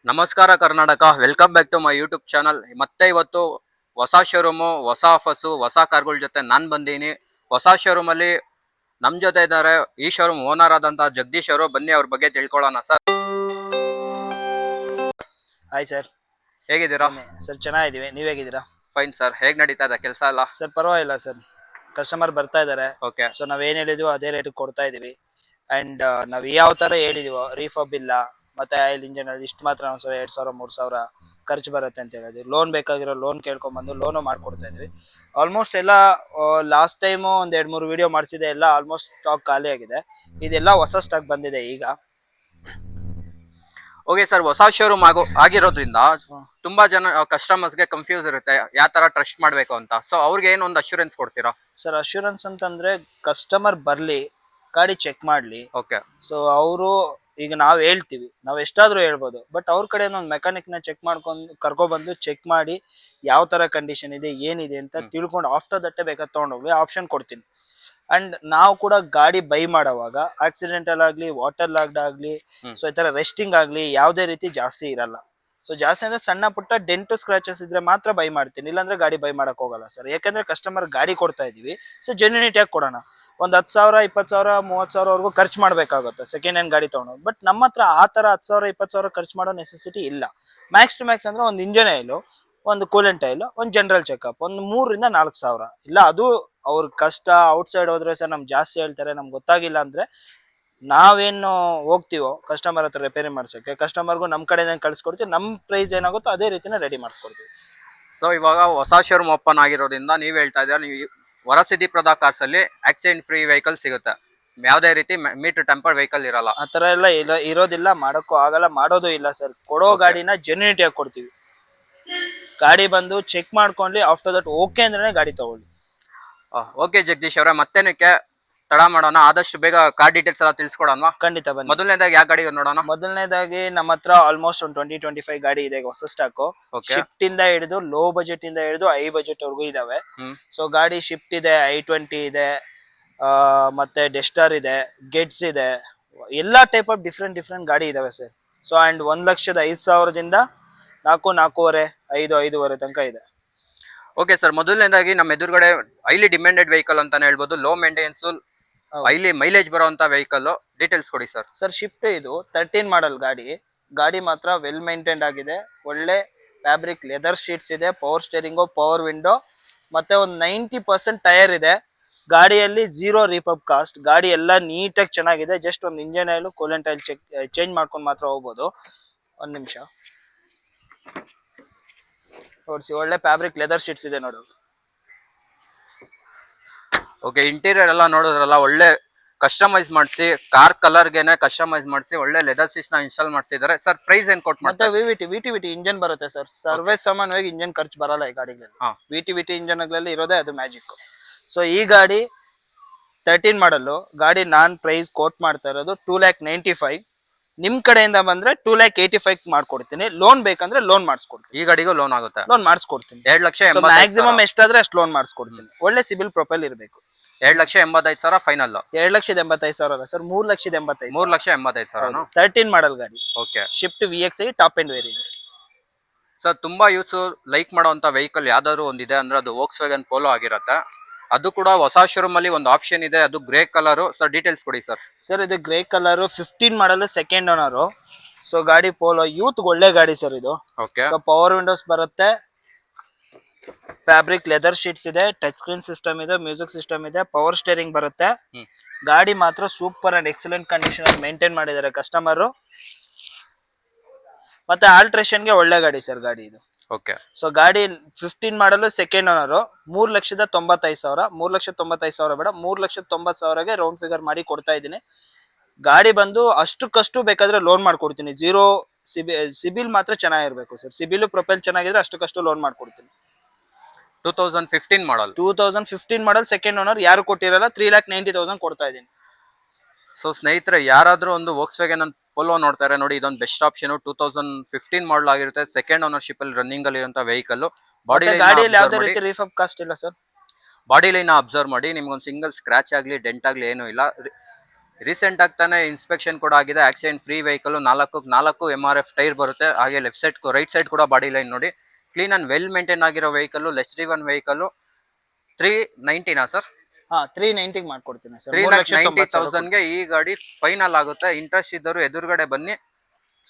ನಮಸ್ಕಾರ Karnataka, welcome back to my YouTube channel. ಮತ್ತೆ ಇವತ್ತು ಹೊಸ ಶೋರೂಮು, ಹೊಸ ಆಫರ್ಸು, ಹೊಸ ಕಾರ್ಗಳ ಜೊತೆ ನಾನು ಬಂದೀನಿ. ಹೊಸ ಶೋರೂಮಲ್ಲಿ ನಮ್ಮ ಜೊತೆ ಇದ್ದಾರೆ ಈ ಶೋರೂಮ್ ಓನರ್ ಆದಂಥ ಜಗದೀಶ್ ಅವರು. ಬನ್ನಿ ಅವ್ರ ಬಗ್ಗೆ ತಿಳ್ಕೊಳ್ಳೋಣ. ಸರ್ ಹಾಯ್ ಸರ್, ಹೇಗಿದ್ದೀರಾ? ಸರ್ ಚೆನ್ನಾಗಿದ್ದೀವಿ. ನೀವು ಹೇಗಿದ್ದೀರಾ? Fine sir. ಹೇಗೆ ನಡೀತಾ ಇದೆ ಕೆಲಸ ಎಲ್ಲ? ಸರ್ ಪರವಾಗಿಲ್ಲ ಸರ್, ಕಸ್ಟಮರ್ ಬರ್ತಾ ಇದ್ದಾರೆ. ಓಕೆ. ಸೊ ನಾವೇನು ಹೇಳಿದ್ವಿ ಅದೇ ರೇಟಿಗೆ ಕೊಡ್ತಾ ಇದೀವಿ. ಆ್ಯಂಡ್ ನಾವು ಯಾವ ಥರ ಹೇಳಿದೀವೋ ರೀಫಬ್ ಇಲ್ಲ, ಮತ್ತೆ ಆಯಿಲ್ ಇಂಜನ್ ಅಲ್ಲಿ ಇಷ್ಟು ಮಾತ್ರ ಒಂದು 2,000 3,000 ಖರ್ಚು ಬರುತ್ತೆ ಅಂತ ಹೇಳಿದ್ವಿ. ಲೋನ್ ಬೇಕಾಗಿರೋ ಲೋನ್ ಕೇಳ್ಕೊಂಬಂದು ಲೋನು ಮಾಡ್ಕೊಡ್ತಾ ಇದ್ವಿ. ಆಲ್ಮೋಸ್ಟ್ ಎಲ್ಲ ಲಾಸ್ಟ್ ಟೈಮು ಒಂದು 2-3 ವಿಡಿಯೋ ಮಾಡಿಸಿದೆ, ಎಲ್ಲ ಆಲ್ಮೋಸ್ಟ್ ಸ್ಟಾಕ್ ಖಾಲಿ ಆಗಿದೆ. ಇದೆಲ್ಲ ಹೊಸ ಸ್ಟಾಕ್ ಬಂದಿದೆ ಈಗ. ಓಕೆ ಸರ್, ಹೊಸ ಶೋರೂಮ್ ಆಗಿರೋದ್ರಿಂದ ತುಂಬಾ ಜನ ಕಸ್ಟಮರ್ಸ್ಗೆ ಕನ್ಫ್ಯೂಸ್ ಇರುತ್ತೆ ಯಾವ ತರ ಟ್ರಸ್ಟ್ ಮಾಡಬೇಕು ಅಂತ. ಸೊ ಅವ್ರಿಗೆ ಏನೊಂದು ಅಶ್ಯೂರೆನ್ಸ್ ಕೊಡ್ತೀರಾ? ಸರ್ ಅಶ್ಯೂರೆನ್ಸ್ ಅಂತಂದ್ರೆ ಕಸ್ಟಮರ್ ಬರಲಿ, ಗಾಡಿ ಚೆಕ್ ಮಾಡಲಿ. ಓಕೆ. ಸೊ ಅವರು ಈಗ ನಾವು ಹೇಳ್ತೀವಿ, ನಾವು ಎಷ್ಟಾದ್ರೂ ಹೇಳ್ಬೋದು, ಬಟ್ ಅವ್ರ ಕಡೆ ಒಂದು ಮೆಕ್ಯಾನಿಕ್ ನ ಚೆಕ್ ಮಾಡ್ಕೊಂಡು ಕರ್ಕೊಬಂದು ಚೆಕ್ ಮಾಡಿ ಯಾವ ತರ ಕಂಡೀಷನ್ ಇದೆ ಏನಿದೆ ಅಂತ ತಿಳ್ಕೊಂಡು ಆಫ್ಟರ್ ದಟ್ಟೆ ಬೇಕಾದ್ರೆ ತಗೊಂಡೋಗಿ ಆಪ್ಷನ್ ಕೊಡ್ತೀನಿ. ಅಂಡ್ ನಾವು ಕೂಡ ಗಾಡಿ ಬೈ ಮಾಡೋವಾಗ ಆಕ್ಸಿಡೆಂಟಲ್ ಆಗ್ಲಿ, ವಾಟರ್ ಲಾಗ್ಡ್ ಆಗ್ಲಿ, ಸೊ ಈ ತರ ರೆಸ್ಟಿಂಗ್ ಆಗ್ಲಿ ಯಾವುದೇ ರೀತಿ ಜಾಸ್ತಿ ಇರಲ್ಲ. ಸೊ ಜಾಸ್ತಿ ಅಂದ್ರೆ ಸಣ್ಣ ಪುಟ್ಟ ಡೆಂಟು ಸ್ಕ್ರಾಚಸ್ ಇದ್ರೆ ಮಾತ್ರ ಬೈ ಮಾಡ್ತೀನಿ, ಇಲ್ಲಾಂದ್ರೆ ಗಾಡಿ ಬೈ ಮಾಡಕ್ ಹೋಗಲ್ಲ ಸರ್. ಯಾಕಂದ್ರೆ ಕಸ್ಟಮರ್ ಗಾಡಿ ಕೊಡ್ತಾ ಇದೀವಿ, ಸೊ ಜೆನ್ಯೂನಿಟಿಯಾಗಿ ಕೊಡೋಣ. ಒಂದು 10,000 20,000 30,000 ಖರ್ಚು ಮಾಡ್ಬೇಕಾಗುತ್ತೆ ಸೆಕೆಂಡ್ ಹ್ಯಾಂಡ್ ಗಾಡಿ ತಗೊಂಡು. ಬಟ್ ನಮ್ಮ ಹತ್ರ ಆ ತರ 10,000 20,000 ಖರ್ಚು ಮಾಡೋ ನೆಸೆಸಿಟಿ ಇಲ್ಲ. ಮ್ಯಾಕ್ಸ್ ಟು ಮ್ಯಾಕ್ಸ್ ಅಂದ್ರೆ ಒಂದು ಇಂಜನ್ ಆಯಿಲು, ಒಂದು ಕೂಲೆಂಟ್ ಆಯಿಲ್, ಒಂದು ಜನರಲ್ ಚೆಕಪ್, ಒಂದು 3,000 4,000 ಇಲ್ಲ. ಅದು ಅವ್ರ ಕಷ್ಟ. ಔಟ್ಸೈಡ್ ಹೋದ್ರೆ ಸರ್ ನಮ್ಗೆ ಜಾಸ್ತಿ ಹೇಳ್ತಾರೆ, ನಮ್ಗೆ ಗೊತ್ತಾಗಿಲ್ಲ ಅಂದ್ರೆ ನಾವೇನು ಹೋಗ್ತೀವೋ ಕಸ್ಟಮರ್ ಹತ್ರ ರಿಪೇರಿ ಮಾಡ್ಸೋಕೆ, ಕಸ್ಟಮರ್ಗೂ ನಮ್ಮ ಕಡೆಯಿಂದ ಕಳ್ಸಿಕೊಡ್ತೀವಿ. ನಮ್ಮ ಪ್ರೈಸ್ ಏನಾಗುತ್ತೋ ಅದೇ ರೀತಿನ ರೆಡಿ ಮಾಡಿಸ್ಕೊಡ್ತೀವಿ. ಸೊ ಇವಾಗ ಹೊಸ ಶೋರೂಮ್ ಓಪನ್ ಆಗಿರೋದ್ರಿಂದ ನೀವು ಹೇಳ್ತಾ ಇದ್ದೀರಾ, ನೀವು ವರಸಿದ್ಧಿಪ್ರದ ಕಾರ್ಸ್ ಅಲ್ಲಿ ಆಕ್ಸಿಡೆಂಟ್ ಫ್ರೀ ವೆಹಿಕಲ್ ಸಿಗುತ್ತೆ, ಯಾವುದೇ ರೀತಿ ಮೀಟರ್ ಟೆಂಪರ್ ವೆಹಿಕಲ್ ಇರಲ್ಲ. ಆ ತರ ಎಲ್ಲ ಇರೋದಿಲ್ಲ, ಮಾಡೋಕ್ಕೂ ಆಗಲ್ಲ, ಮಾಡೋದು ಇಲ್ಲ ಸರ್. ಕೊಡೋ ಗಾಡಿನ ಜೆನ್ಯೂನಿಟಿಯಾಗಿ ಕೊಡ್ತೀವಿ. ಗಾಡಿ ಬಂದು ಚೆಕ್ ಮಾಡ್ಕೊಂಡು ಆಫ್ಟರ್ ದಟ್ ಓಕೆ ಅಂದ್ರೆ ಗಾಡಿ ತಗೊಳ್ಳಿ. ಓಕೆ ಜಗದೀಶ್ ಅವರೇ, ಮತ್ತೇನಕ್ಕೆ ತಡ ಮಾಡೋಣ, ಆದಷ್ಟು ಬೇಗ ಕಾರ್ ಡೀಟೇಲ್ಸ್ ಎಲ್ಲ ತಿಳಿಸ್ಕೊಡೋಣ. ಖಂಡಿತ ಬನ್ನಿ. ಮೊದಲನೇದಾಗಿ ಯಾವ ಗಾಡಿ ನೋಡೋಣ? ಮೊದಲನೇದಾಗಿ ನಮ್ಮ ಹತ್ರ ಆಲ್ಮೋಸ್ಟ್ ಒಂದು 20-25 ಗಾಡಿ ಇದೆ ಹೊಸ ಸ್ಟಾಕ್. Okay. ಶಿಫ್ಟ್ ಇಂದ ಹಿಡಿದು ಲೋ ಬಜೆಟ್ ಇಂದ ಹಿಡಿದು ಹೈ ಬಜೆಟ್ ವರ್ಗೂ ಇದಾವೆ. ಸೊ ಗಾಡಿ ಶಿಫ್ಟ್ ಇದೆ, i20 ಇದೆ, ಮತ್ತೆ ಡೆಸ್ಟರ್ ಇದೆ, ಗೆಟ್ಸ್ ಇದೆ, ಎಲ್ಲಾ ಟೈಪ್ ಆಫ್ ಡಿಫ್ರೆಂಟ್ ಗಾಡಿ ಇದಾವೆ ಸರ್. ಸೊ ಅಂಡ್ 1,05,000ದಿಂದ 4-4.5 5-5.5 ತನಕ ಇದೆ. ಓಕೆ ಸರ್, ಮೊದಲನೇದಾಗಿ ನಮ್ಮ ಎದುರುಗಡೆ ಹೈಲಿ ಡಿಮ್ಯಾಂಡೆಡ್ ವೆಹಿಕಲ್ ಅಂತಾನೆ ಹೇಳ್ಬೋದು, ಲೋ ಮೇಂಟೆನೆನ್ಸ್, ಹೈಲಿ ಮೈಲೇಜ್ ಬರುವಂತ ವೆಹಿಕಲ್. ಡೀಟೇಲ್ಸ್ ಕೊಡಿ ಸರ್. ಸರ್ ಶಿಫ್ಟ್ ಇದು 13 ಮಾಡಲ್ ಗಾಡಿ. ಗಾಡಿ ಮಾತ್ರ ವೆಲ್ ಮೈಂಟೈನ್ಡ್ ಆಗಿದೆ. ಒಳ್ಳೆ ಫ್ಯಾಬ್ರಿಕ್ ಲೆದರ್ ಶೀಟ್ಸ್ ಇದೆ, ಪವರ್ ಸ್ಟೇರಿಂಗು, ಪವರ್ ವಿಂಡೋ, ಮತ್ತೆ ಒಂದು 90% ಟೈರ್ ಇದೆ. ಗಾಡಿಯಲ್ಲಿ 0 ರೀಪಬ್ ಕಾಸ್ಟ್. ಗಾಡಿ ಎಲ್ಲ ನೀಟಾಗಿ ಚೆನ್ನಾಗಿದೆ. ಜಸ್ಟ್ ಒಂದು engine oil, coolant oil change ಮಾಡ್ಕೊಂಡು ಮಾತ್ರ ಹೋಗ್ಬೋದು. ಒಂದು ನಿಮಿಷ ನೋಡಿಸಿ, ಒಳ್ಳೆ ಫ್ಯಾಬ್ರಿಕ್ ಲೆದರ್ ಶೀಟ್ಸ್ ಇದೆ ನೋಡಿ. ಓಕೆ, ಇಂಟೀರಿಯರ್ ಎಲ್ಲ ನೋಡಿದ್ರಲ್ಲ, ಒಳ್ಳೆ ಕಸ್ಟಮೈಸ್ ಮಾಡಿಸಿ, ಕಾರ್ ಕಲರ್ಗೆನೆ ಕಸ್ಟಮೈಸ್ ಮಾಡಿಸಿ ಒಳ್ಳೆ ಲೆದರ್ ಸೀಟ್ಸ್ ನ ಇನ್ಸ್ಟಾಲ್ ಮಾಡಿಸಿದ್ದಾರೆ. ಸರ್ ಪ್ರೈಸ್ ಏನ್ ಕೊಟ್ಟು ಮತ್ತೆ ವಿಟಿ ಇಂಜನ್ ಬರುತ್ತೆ ಸರ್. ಸರ್ವೇ ಸಾಮಾನ್ಯವಾಗಿ ಇಂಜನ್ ಖರ್ಚು ಬರಲ್ಲ ಈ ಗಾಡಿಗಳಲ್ಲಿ. ವಿಟಿ ಇಂಜನ್ಗಳಲ್ಲಿ ಇರೋದೇ ಅದು ಮ್ಯಾಜಿಕ್. ಸೊ ಈ ಗಾಡಿ 13 ಮಾಡಲು ಗಾಡಿ ನಾನ್ ಪ್ರೈಸ್ ಕೋಟ್ ಮಾಡ್ತಾ ಇರೋದು 2,95,000. ನಿಮ್ ಕಡೆಯಿಂದ ಬಂದ್ರೆ 2,85,000 ಮಾಡ್ಕೊಡ್ತೀನಿ. ಲೋನ್ ಬೇಕಂದ್ರೆ ಲೋನ್ ಮಾಡಿಸ್ಕೊಡ್ತೀನಿ. ಈ ಗಾಡಿಗೂ ಲೋನ್ ಆಗುತ್ತೆ? ಲೋನ್ ಮಾಡಿಸ್ಕೊಡ್ತೀನಿ. 2,80,000 ಮ್ಯಾಕ್ಸಿಮಮ್ ಎಷ್ಟಾದ್ರೆ ಅಷ್ಟು ಲೋನ್ ಮಾಡಿಸ್ಕೊಡ್ತೀನಿ. ಒಳ್ಳೆ ಸಿಬಿಲ್ ಪ್ರೊಫೈಲ್ ಇರಬೇಕು. 2,85,000 ಫೈನಲ್? 2,85,000 ಸರ್, 3,85,000. 3,85,000 13 ಮಾಡಲ್ ಗಾಡಿ. Okay. Shift VX top end variant. Sir ತುಂಬಾ ಯೂಸ್ ಲೈಕ್ ಮಾಡುವಂತ ವೆಹಿಕಲ್ ಯಾವ್ದಾದ್ರು ಒಂದಿದೆ ಅಂದ್ರೆ ಅದು Volkswagen Polo ಆಗಿರುತ್ತೆ. ಅದು ಕೂಡ ಹೊಸ ಶೋರೂಮ್ ಅಲ್ಲಿ ಒಂದು ಆಪ್ಷನ್ ಇದೆ, ಅದು ಗ್ರೇ ಕಲರ್. ಸರ್ ಡೀಟೇಲ್ಸ್ ಕೊಡಿ ಸರ್. ಸರ್ ಇದು ಗ್ರೇ ಕಲರ್ 15 ಮಾಡಲ್, ಸೆಕೆಂಡ್ ಓನರ್. ಸೊ ಗಾಡಿ ಪೋಲೋ ಯೂತ್ ಒಳ್ಳೆ ಗಾಡಿ ಸರ್ ಇದು. ಓಕೆ. ಸೊ ಪವರ್ ವಿಂಡೋಸ್ ಬರುತ್ತೆ, ಫ್ಯಾಬ್ರಿಕ್ ಲೆದರ್ ಶೀಟ್ಸ್ ಇದೆ, ಟಚ್ ಸ್ಕ್ರೀನ್ ಸಿಸ್ಟಮ್ ಇದೆ, ಮ್ಯೂಸಿಕ್ ಸಿಸ್ಟಮ್ ಇದೆ, ಪವರ್ ಸ್ಟೇರಿಂಗ್ ಬರುತ್ತೆ. ಗಾಡಿ ಮಾತ್ರ ಸೂಪರ್ ಅಂಡ್ ಎಕ್ಸಲೆಂಟ್ ಕಂಡೀಷನ್ ಅಲ್ಲಿ ಮೇಂಟೈನ್ ಮಾಡಿದ್ದಾರೆ ಕಸ್ಟಮರ್. ಮತ್ತೆ ಆಲ್ಟ್ರೇಷನ್ಗೆ ಒಳ್ಳೆ ಗಾಡಿ ಸರ್ ಗಾಡಿ ಇದು. ಓಕೆ. ಸೊ ಗಾಡಿ 15 ಮಾಡಲು, ಸೆಕೆಂಡ್ ಓನರ್. 3,95,000. 3,95,000 ಬೇಡ, 3,90,000ಗೆ ರೌಂಡ್ ಫಿಗರ್ ಮಾಡಿ ಕೊಡ್ತಾ ಇದ್ದೀನಿ. ಗಾಡಿ ಬಂದು ಅಷ್ಟಕ್ಕಷ್ಟು ಬೇಕಾದ್ರೆ ಲೋನ್ ಮಾಡ್ಕೊಡ್ತೀನಿ. 0 ಸಿಬಿಲ್ ಮಾತ್ರ ಚೆನ್ನಾಗಿರ್ಬೇಕು ಸರ್. ಸಿಬಿಲ್ ಪ್ರೊಫೈಲ್ ಚೆನ್ನಾಗಿದ್ರೆ ಅಷ್ಟಕ್ಕಷ್ಟು ಲೋನ್ ಮಾಡ್ಕೊಡ್ತೀನಿ. 2015 ಮಾಡಲ್? 2015 ಮಾಡಲ್, ಸೆಕೆಂಡ್ ಓನರ್. ಯಾರು ಕೊಟ್ಟಿರಲ್ಲ, 3,90,000 ಕೊಡ್ತಾ ಇದ್ದೀನಿ. ಸೊ ಸ್ನೇಹಿತರೆ, ಯಾರಾದ್ರೂ ಒಂದು Volkswagen Polo ನೋಡ್ತಾರೆ ನೋಡಿ, ಇದೊಂದು ಬೆಸ್ಟ್ ಆಪ್ಷನ್. 2015 ಮಾಡಲ್ ಆಗಿರುತ್ತೆ, ಸೆಕೆಂಡ್ ಓನರ್ಶಿಪ್ ಅಲ್ಲಿ ರನ್ನಿಂಗ್ ಅಲ್ಲಿ ಇರುವಂತ ವೆಹಿಕಲ್. ಗಾಡಿಯಲ್ಲಿ ಯಾವುದೇ ರೀತಿ ರೀಫಬ್ ಕಾಸ್ಟ್ ಇಲ್ಲ ಸರ್. ಬಾಡಿ ಲೈನ್ ಅಬ್ಸರ್ವ್ ಮಾಡಿ, ನಿಮ್ಗೊಂದು ಸಿಂಗಲ್ ಸ್ಕ್ರಾಚ್ ಆಗ್ಲಿ ಡೆಂಟ್ ಆಗ್ಲಿ ಏನು ಇಲ್ಲ. ರೀಸೆಂಟ್ ಆಗಿ ತಾನೇ ಇನ್ಸ್ಪೆಕ್ಷನ್ ಕೂಡ ಆಗಿದೆ. Accident free vehicle, 4 MRF tyre ಬರುತ್ತೆ. ಹಾಗೆ ಲೆಫ್ಟ್ ಸೈಡ್ ರೈಟ್ ಸೈಡ್ ಕೂಡ ಬಾಡಿ ಲೈನ್ ನೋಡಿ ಕ್ಲೀನ್ ಅಂಡ್ ವೆಲ್ ಮೇಂಟೈನ್ ಆಗಿರೋ ವೆಹಿಕಲ್, ಲೆಸ್ ಡ್ರಿವನ್ ವೆಹಿಕಲ್. 390ನಾ ಸರ್? 390 ಮಾಡ್ಕೊಡ್ತೀನಿ ಸರ್. 3,90,000ಗೆ ಈ ಗಾಡಿ ಫೈನಲ್ ಆಗುತ್ತೆ. ಇಂಟ್ರೆಸ್ಟ್ ಇದ್ದವರು ಎದುರುಗಡೆ ಬನ್ನಿ,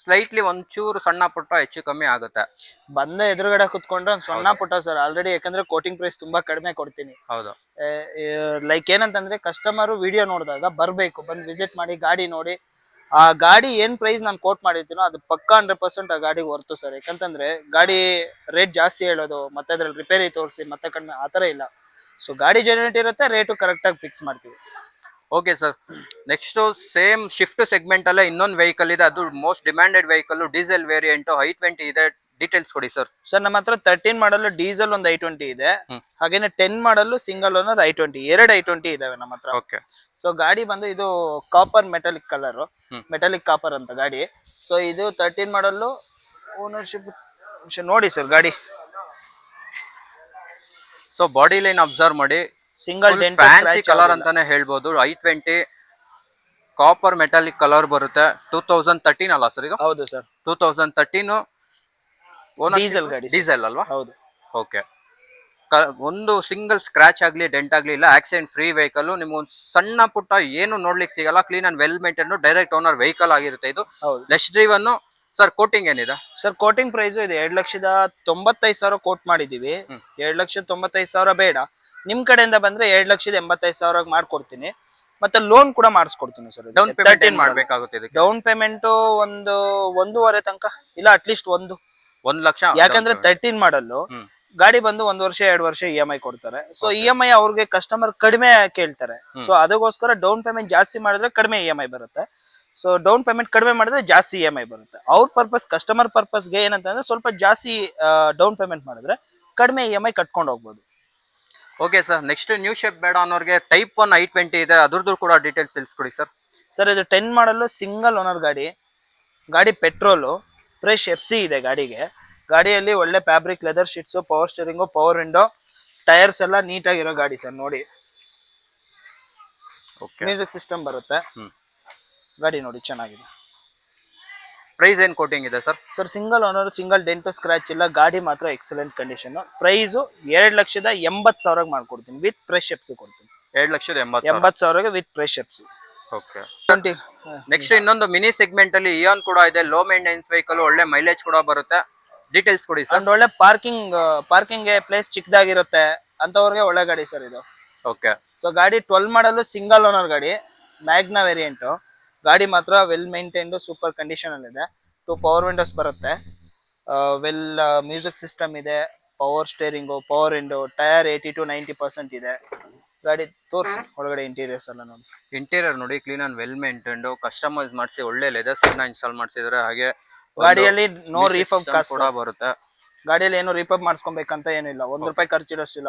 ಸ್ಲೈಟ್ಲಿ ಒಂಚೂರು ಸಣ್ಣ ಪುಟ್ಟ ಹೆಚ್ಚು ಕಮ್ಮಿ ಆಗುತ್ತೆ. ಬಂದ ಎದುರುಗಡೆ ಕುತ್ಕೊಂಡ್ರೆ ಒಂದು ಸಣ್ಣ ಪುಟ್ಟ ಸರ್ ಆಲ್ರೆಡಿ, ಯಾಕಂದ್ರೆ ಕೋಟಿಂಗ್ ಪ್ರೈಸ್ ತುಂಬಾ ಕಡಿಮೆ ಕೊಡ್ತೀನಿ. ಹೌದು. ಲೈಕ್ ಏನಂತಂದ್ರೆ ಕಸ್ಟಮರ್ ವಿಡಿಯೋ ನೋಡಿದಾಗ ಬರ್ಬೇಕು, ಬಂದು ವಿಸಿಟ್ ಮಾಡಿ ಗಾಡಿ ನೋಡಿ, ಆ ಗಾಡಿ ಏನ್ ಪ್ರೈಸ್ ನಾನು ಕೋಟ್ ಮಾಡಿರ್ತೀನೋ ಅದು ಪಕ್ಕ 100% ಆ ಗಾಡಿಗೆ ವರ್ತು ಸರ್. ಯಾಕಂತಂದ್ರೆ ಗಾಡಿ ರೇಟ್ ಜಾಸ್ತಿ ಹೇಳೋದು, ಮತ್ತೆ ಅದ್ರಲ್ಲಿ ರಿಪೇರಿ ತೋರಿಸಿ ಮತ್ತೆ ಕಡಿಮೆ ಆತರ ಇಲ್ಲ. ಸೊ ಗಾಡಿ ಜೆನ್ಯೂನಿಟಿ ಇರುತ್ತೆ, ರೇಟು ಕರೆಕ್ಟ್ ಆಗಿ ಫಿಕ್ಸ್ ಮಾಡ್ತೀವಿ. Okay sir, next same shift segment ಅಲ್ಲೇ ಇನ್ನೊಂದು ವೆಹಿಕಲ್ ಇದೆ. ಅದು most demanded vehicle, diesel variant, i20 ಇದೆ. ಡೀಟೇಲ್ಸ್ ಕೊಡಿ ಸರ್. ಸರ್ ನಮ್ಮ ಹತ್ರ 13 ಮಾಡಲ್ ಡೀಸೆಲ್ ಒಂದು i20 ಇದೆ, ಹಾಗೇನೆ 10 ಮಾಡಲ್ ಸಿಂಗಲ್ ಓನರ್ i20, ಎರಡು i20 ಇದಾವೆ ನಮ್ಮ ಹತ್ರ. ಓಕೆ. ಸೊ ಗಾಡಿ ಬಂದು ಇದು copper metallic colour, metallic copper ಅಂತ ಗಾಡಿ. ಸೊ ಇದು 13 ಮಾಡಲ್ ಓನರ್ಶಿಪ್ ನೋಡಿ ಸರ್ ಗಾಡಿ. ಸೊ ಬಾಡಿ ಲೈನ್ ಅಬ್ಸರ್ವ್ ಮಾಡಿ, ಸಿಂಗಲ್ ಡೆಂಟ್ ಫ್ಯಾನ್ಸಿ ಕಲರ್ ಅಂತಾನೆ ಹೇಳ್ಬೋದು. i20 ಕಾಪರ್ ಮೆಟಾಲಿಕ್ ಕಲರ್ ಬರುತ್ತೆ. 2013 ಅಲ್ಲ ಸರ್? ಈಗ ಹೌದು ಸರ್, 2013 ಡೀಸೆಲ್ ಗಾಡಿ, ಡೀಸೆಲ್ ಅಲ್ವಾ? ಹೌದು. ಓಕೆ. ಒಂದು ಸಿಂಗಲ್ ಸ್ಕ್ರಾಚ್ ಆಗ್ಲಿ ಡೆಂಟ್ ಆಗ್ಲಿ ಇಲ್ಲ. Accident free vehicle. ನಿಮ್ಗೆ ಒಂದು ಸಣ್ಣ ಪುಟ್ಟ ಏನು ನೋಡ್ಲಿಕ್ಕೆ ಸಿಗಲ್ಲ. Clean and well maintain direct owner vehicle ಆಗಿರುತ್ತೆ ಇದು. Less driven. ಸರ್ ಕೋಟಿಂಗ್ ಏನಿದೆ? ಸರ್ ಕೋಟಿಂಗ್ ಪ್ರೈಸ್ ಇದೆ 2,95,000 ಕೋಟ್ ಮಾಡಿದೀವಿ. 2,95,000 ಬೇಡ, ನಿಮ್ ಕಡೆಯಿಂದ ಬಂದ್ರೆ 2,85,000 ಮಾಡ್ಕೊಡ್ತೀನಿ. ಮತ್ತೆ ಲೋನ್ ಕೂಡ ಮಾಡಿಸ್ಕೊಡ್ತೀನಿ ಸರ್. ಡೌನ್ ಪೇಮೆಂಟ್ ಮಾಡ್ಬೇಕಾಗುತ್ತೆ? ಡೌನ್ ಪೇಮೆಂಟ್ ಒಂದು 1.5 ತನಕ, ಇಲ್ಲ ಅಟ್ಲೀಸ್ಟ್ 1 ಲಕ್ಷ. ಯಾಕಂದ್ರೆ 13 ಮಾಡಲ್ಲು ಗಾಡಿ ಬಂದು 1 ವರ್ಷ 2 ವರ್ಷ EMI ಕೊಡ್ತಾರೆ. ಸೊ EMI ಅವ್ರಿಗೆ ಕಸ್ಟಮರ್ ಕಡಿಮೆ ಕೇಳ್ತಾರೆ. ಸೊ ಅದಕ್ಕೋಸ್ಕರ ಡೌನ್ ಪೇಮೆಂಟ್ ಜಾಸ್ತಿ ಮಾಡಿದ್ರೆ ಕಡಿಮೆ EMI ಬರುತ್ತೆ. ಸೊ ಡೌನ್ ಪೇಮೆಂಟ್ ಕಡಿಮೆ ಮಾಡಿದ್ರೆ ಜಾಸ್ತಿ EMI ಬರುತ್ತೆ. ಅವ್ರ ಪರ್ಪಸ್, ಕಸ್ಟಮರ್ ಪರ್ಪಸ್ಗೆ ಏನಂತಂದ್ರೆ ಸ್ವಲ್ಪ ಜಾಸ್ತಿ ಡೌನ್ ಪೇಮೆಂಟ್ ಮಾಡಿದ್ರೆ ಕಡಿಮೆ EMI ಕಟ್ಕೊಂಡು ಹೋಗ್ಬೋದು. Okay sir, next new shape ಬೇಡ ಅನ್ನೋರಿಗೆ ಟೈಪ್ 1 i20 ಇದೆ, ಅದ್ರದ್ದು ಕೂಡ ಡೀಟೇಲ್ಸ್ ತಿಳಿಸ್ಕೊಡಿ ಸರ್. ಸರ್ ಇದು 10 ಮಾಡಲ್ ಸಿಂಗಲ್ ಓನರ್ ಗಾಡಿ. ಗಾಡಿ ಪೆಟ್ರೋಲು, ಫ್ರೆಶ್ FC ಇದೆ ಗಾಡಿಗೆ. ಗಾಡಿಯಲ್ಲಿ ಒಳ್ಳೆ fabric, leather sheets, power steering, power window, tyres ಎಲ್ಲ ನೀಟಾಗಿರೋ ಗಾಡಿ ಸರ್ ನೋಡಿ. ಮ್ಯೂಸಿಕ್ ಸಿಸ್ಟಮ್ ಬರುತ್ತೆ. ಗಾಡಿ ನೋಡಿ ಚೆನ್ನಾಗಿದೆ. ಪ್ರೈಸ್ ಏನ್ ಕೋಟಿಂಗ್ ಇದೆ sir? Sir single owner, single dent scratch ಇಲ್ಲ, ಗಾಡಿ ಮಾತ್ರ ಎಕ್ಸಲೆಂಟ್ ಕಂಡೀಷನ್. ಪ್ರೈಸು 2,80,000 ಮಾಡ್ಕೊಡ್ತೀನಿ, ವಿತ್ ಫ್ರೆಶ್ ಎಫ್ಸಿ ಕೊಡ್ತೀನಿ. 2,80,000 with fresh FC. Okay. Next ಇನ್ನೊಂದು ಮಿನಿ ಸೆಗ್ಮೆಂಟ್ ಅಲ್ಲಿ ಇಯಾನ್ ಕೂಡ ಇದೆ. ಲೋ ಮೇಂಟೆನೆನ್ಸ್ ವೆಹಿಕಲ್, ಒಳ್ಳೆ ಮೈಲೇಜ್ ಕೂಡ ಬರುತ್ತೆ. ಡೀಟೇಲ್ಸ್ ಕೊಡಿ ಸರ್. ಒಳ್ಳೆ ಪಾರ್ಕಿಂಗ್ ಪ್ಲೇಸ್ ಚಿಕ್ಕದಾಗಿರುತ್ತೆ ಅಂತವ್ರಿಗೆ ಒಳ್ಳೆ ಗಾಡಿ ಸರ್ ಇದು. ಓಕೆ. ಸೊ ಗಾಡಿ 12 ಮಾಡಲ್ ಸಿಂಗಲ್ ಓನರ್ ಗಾಡಿ, ಮ್ಯಾಗ್ನಾ ವೇರಿಯಂಟ್. ಗಾಡಿ ಮಾತ್ರ ವೆಲ್ ಮೇಂಟೈನ್ಡ್, ಸೂಪರ್ ಕಂಡೀಷನ್ ಅಲ್ಲಿ ಇದೆ. 2 ಪವರ್ ವಿಂಡೋಸ್ ಬರುತ್ತೆ, ವೆಲ್ ಮ್ಯೂಸಿಕ್ ಸಿಸ್ಟಮ್ ಇದೆ, power steering, power window, tyre 80 to 90% ಇದೆ. ಗಾಡಿ ತೋರಿಸಿ ಒಳಗಡೆ ಇಂಟೀರಿಯರ್ಸ್ ಎಲ್ಲ ನೋಡಿ. ಇಂಟೀರಿಯರ್ ನೋಡಿ, clean and well maintained, customise ಮಾಡಿಸಿ ಒಳ್ಳೆ ಲೆದರ್ ಸೀಟ್ ಇನ್ಸ್ಟಾಲ್ ಮಾಡಿಸಿದ್ರೆ. ಹಾಗೆ ಗಾಡಿಯಲ್ಲಿ ನೋ ರೀಫಬ್ ಕಾಸ್ಟ್ ಕೂಡ ಬರುತ್ತೆ. ಗಾಡಿಯಲ್ಲಿ ಏನು ರೀಫಬ್ ಮಾಡಿಸ್ಕೊಬೇಕಂತ ಏನಿಲ್ಲ, ₹1 ಖರ್ಚಿರೋಷ್ಟಿಲ್ಲ.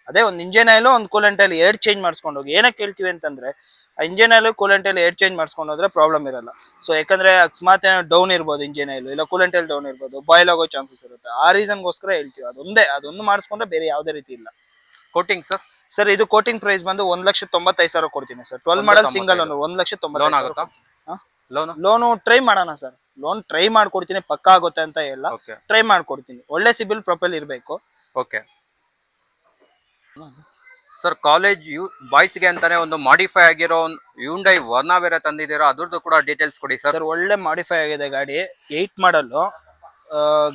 ಅದೇ ಒಂದು ಇಂಜಿನ್ ಆಯಿಲ್, ಒಂದು ಕೂಲೆಂಟ್ ಆಯಿಲ್ 2 ಚೇಂಜ್ ಮಾಡಿಸ್ಕೊಂಡು ಹೋಗಿ. ಏನಕ್ಕೆ ಹೇಳ್ತೀವಿ ಅಂತಂದ್ರೆ engine oil, coolant oil 2 change ಮಾಡಿಸ್ಕೊಂಡು ಹೋದ್ರೆ ಪ್ರಾಬ್ಲಮ್ ಇರಲ್ಲ. ಸೊ ಯಾಕಂದ್ರೆ ಅಕಸ್ಮಾತ್ ಏನೋ ಡೌನ್ ಇರ್ಬೋದು ಇಂಜಿನ್ ಆಯಿಲ್, ಇಲ್ಲ ಕೂಲೆಂಟ್ ಆಯಿಲ್ ಡೌನ್ ಇರ್ಬೋದು, ಬಾಯ್ಲ್ ಆಗೋ ಚಾನ್ಸಸ್ ಇರುತ್ತೆ. ಆ ರೀಸನ್ಗೋಸ್ಕರ ಹೇಳ್ತೀವಿ. ಅದೊಂದು ಮಾಡಿಸ್ಕೊಂಡ್ರೆ ಬೇರೆ ಯಾವುದೇ ರೀತಿ ಇಲ್ಲ. ಕೋಟಿಂಗ್ ಸರ್ ಇದು ಕೋಟಿಂಗ್ ಪ್ರೈಸ್ ಬಂದು 1,95,000 ಕೊಡ್ತೀನಿ sir. 12 model single owner, 1,90,000. Loan try ಮಾಡೋಣ ಸರ್, ಲೋನ್ ಟ್ರೈ ಮಾಡ್ಕೊಡ್ತೀನಿ. ಪಕ್ಕ ಆಗುತ್ತೆ ಅಂತ ಇಲ್ಲ, ಟ್ರೈ ಮಾಡ್ಕೊಡ್ತೀನಿ. ಒಳ್ಳೆ ಸಿಬಿಲ್ ಪ್ರೊಫೈಲ್ ಇರಬೇಕು. ಓಕೆ ಸರ್, ಕಾಲೇಜ್ ಬಾಯ್ಸ್ಗೆ ಅಂತಾನೆ ಒಂದು ಮಾಡಿಫೈ ಆಗಿರೋ ಹ್ಯುಂಡೈ ವರ್ನಾ ಬೇರೆ ತಂದಿದ್ದೀರಾ, ಅದ್ರದ್ದು ಕೂಡ ಡೀಟೇಲ್ಸ್ ಕೊಡಿ ಸರ್. ಒಳ್ಳೆ ಮಾಡಿಫೈ ಆಗಿದೆ ಗಾಡಿ, 8 ಮಾಡಲ್.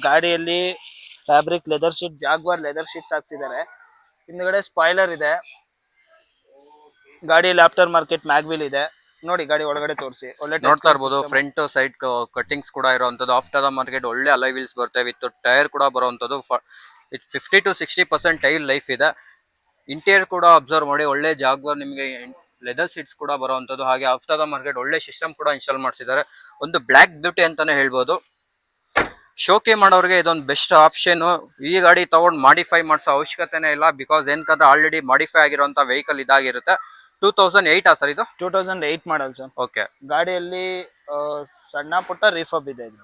ಗಾಡಿಯಲ್ಲಿ fabric leather seat, Jaguar leather seats ಹಾಕ್ಸಿದ್ದಾರೆ. ಹಿಂದ್ಗಡೆ ಸ್ಪಾಯ್ಲರ್ ಇದೆ. ಗಾಡಿಯಲ್ಲಿ ಆಫ್ಟರ್ ಮಾರ್ಕೆಟ್ ಮ್ಯಾಗ್ವಿಲ್ ಇದೆ ನೋಡಿ. ಗಾಡಿ ಒಳಗಡೆ ತೋರಿಸಿ, ಒಳ್ಳೆ ನೋಡ್ತಾ ಇರ್ಬೋದು. ಫ್ರಂಟ್ ಸೈಡ್ ಕಟಿಂಗ್ಸ್ ಕೂಡ ಇರುವಂತದ್ದು. ಆಫ್ಟರ್ ದ ಮಾರ್ಕೆಟ್ ಒಳ್ಳೆ ಅಲಾಯ್ ವೀಲ್ಸ್ ಬರುತ್ತೆ, ವಿತ್ ಟೈರ್ ಕೂಡ ಬರುವಂತದ್ದು. 50 to 60% ಟೈರ್ ಲೈಫ್ ಇದೆ. ಇಂಟೀರಿಯರ್ ಕೂಡ ಅಬ್ಸರ್ವ್ ಮಾಡಿ, ಒಳ್ಳೆ ಜಾಗ್ವಾರ್ ನಿಮಗೆ ಲೆದರ್ ಸೀಟ್ಸ್ ಕೂಡ ಬರುವಂತದ್ದು. ಹಾಗೆ ಆಫ್ಟರ್ ದ ಮಾರ್ಕೆಟ್ ಒಳ್ಳೆ ಸಿಸ್ಟಮ್ ಕೂಡ ಇನ್ಸ್ಟಾಲ್ ಮಾಡಿಸಿದ್ದಾರೆ. ಒಂದು ಬ್ಲ್ಯಾಕ್ ಬ್ಯೂಟಿ ಅಂತಾನೆ ಹೇಳ್ಬೋದು. ಶೋಕಿ ಮಾಡೋರಿಗೆ ಇದೊಂದು ಬೆಸ್ಟ್ ಆಪ್ಷನ್. ಈ ಗಾಡಿ ತಗೊಂಡು ಮಾಡಿಫೈ ಮಾಡಿಸೋ ಅವಶ್ಯಕತೆನೇ ಇಲ್ಲ, ಬಿಕಾಸ್ ಏನಂದ್ರೆ ಆಲ್ರೆಡಿ ಮಾಡಿಫೈ ಆಗಿರುವಂತ ವೆಹಿಕಲ್ ಇದಾಗಿರುತ್ತೆ. 2008 ಸರ್ ಇದು? 2008 ಮಾಡಲ್ ಸರ್. ಓಕೆ. ಗಾಡಿಯಲ್ಲಿ ಸಣ್ಣ ಪುಟ್ಟ ರೀಫಬ್ ಇದೆ ಇದು.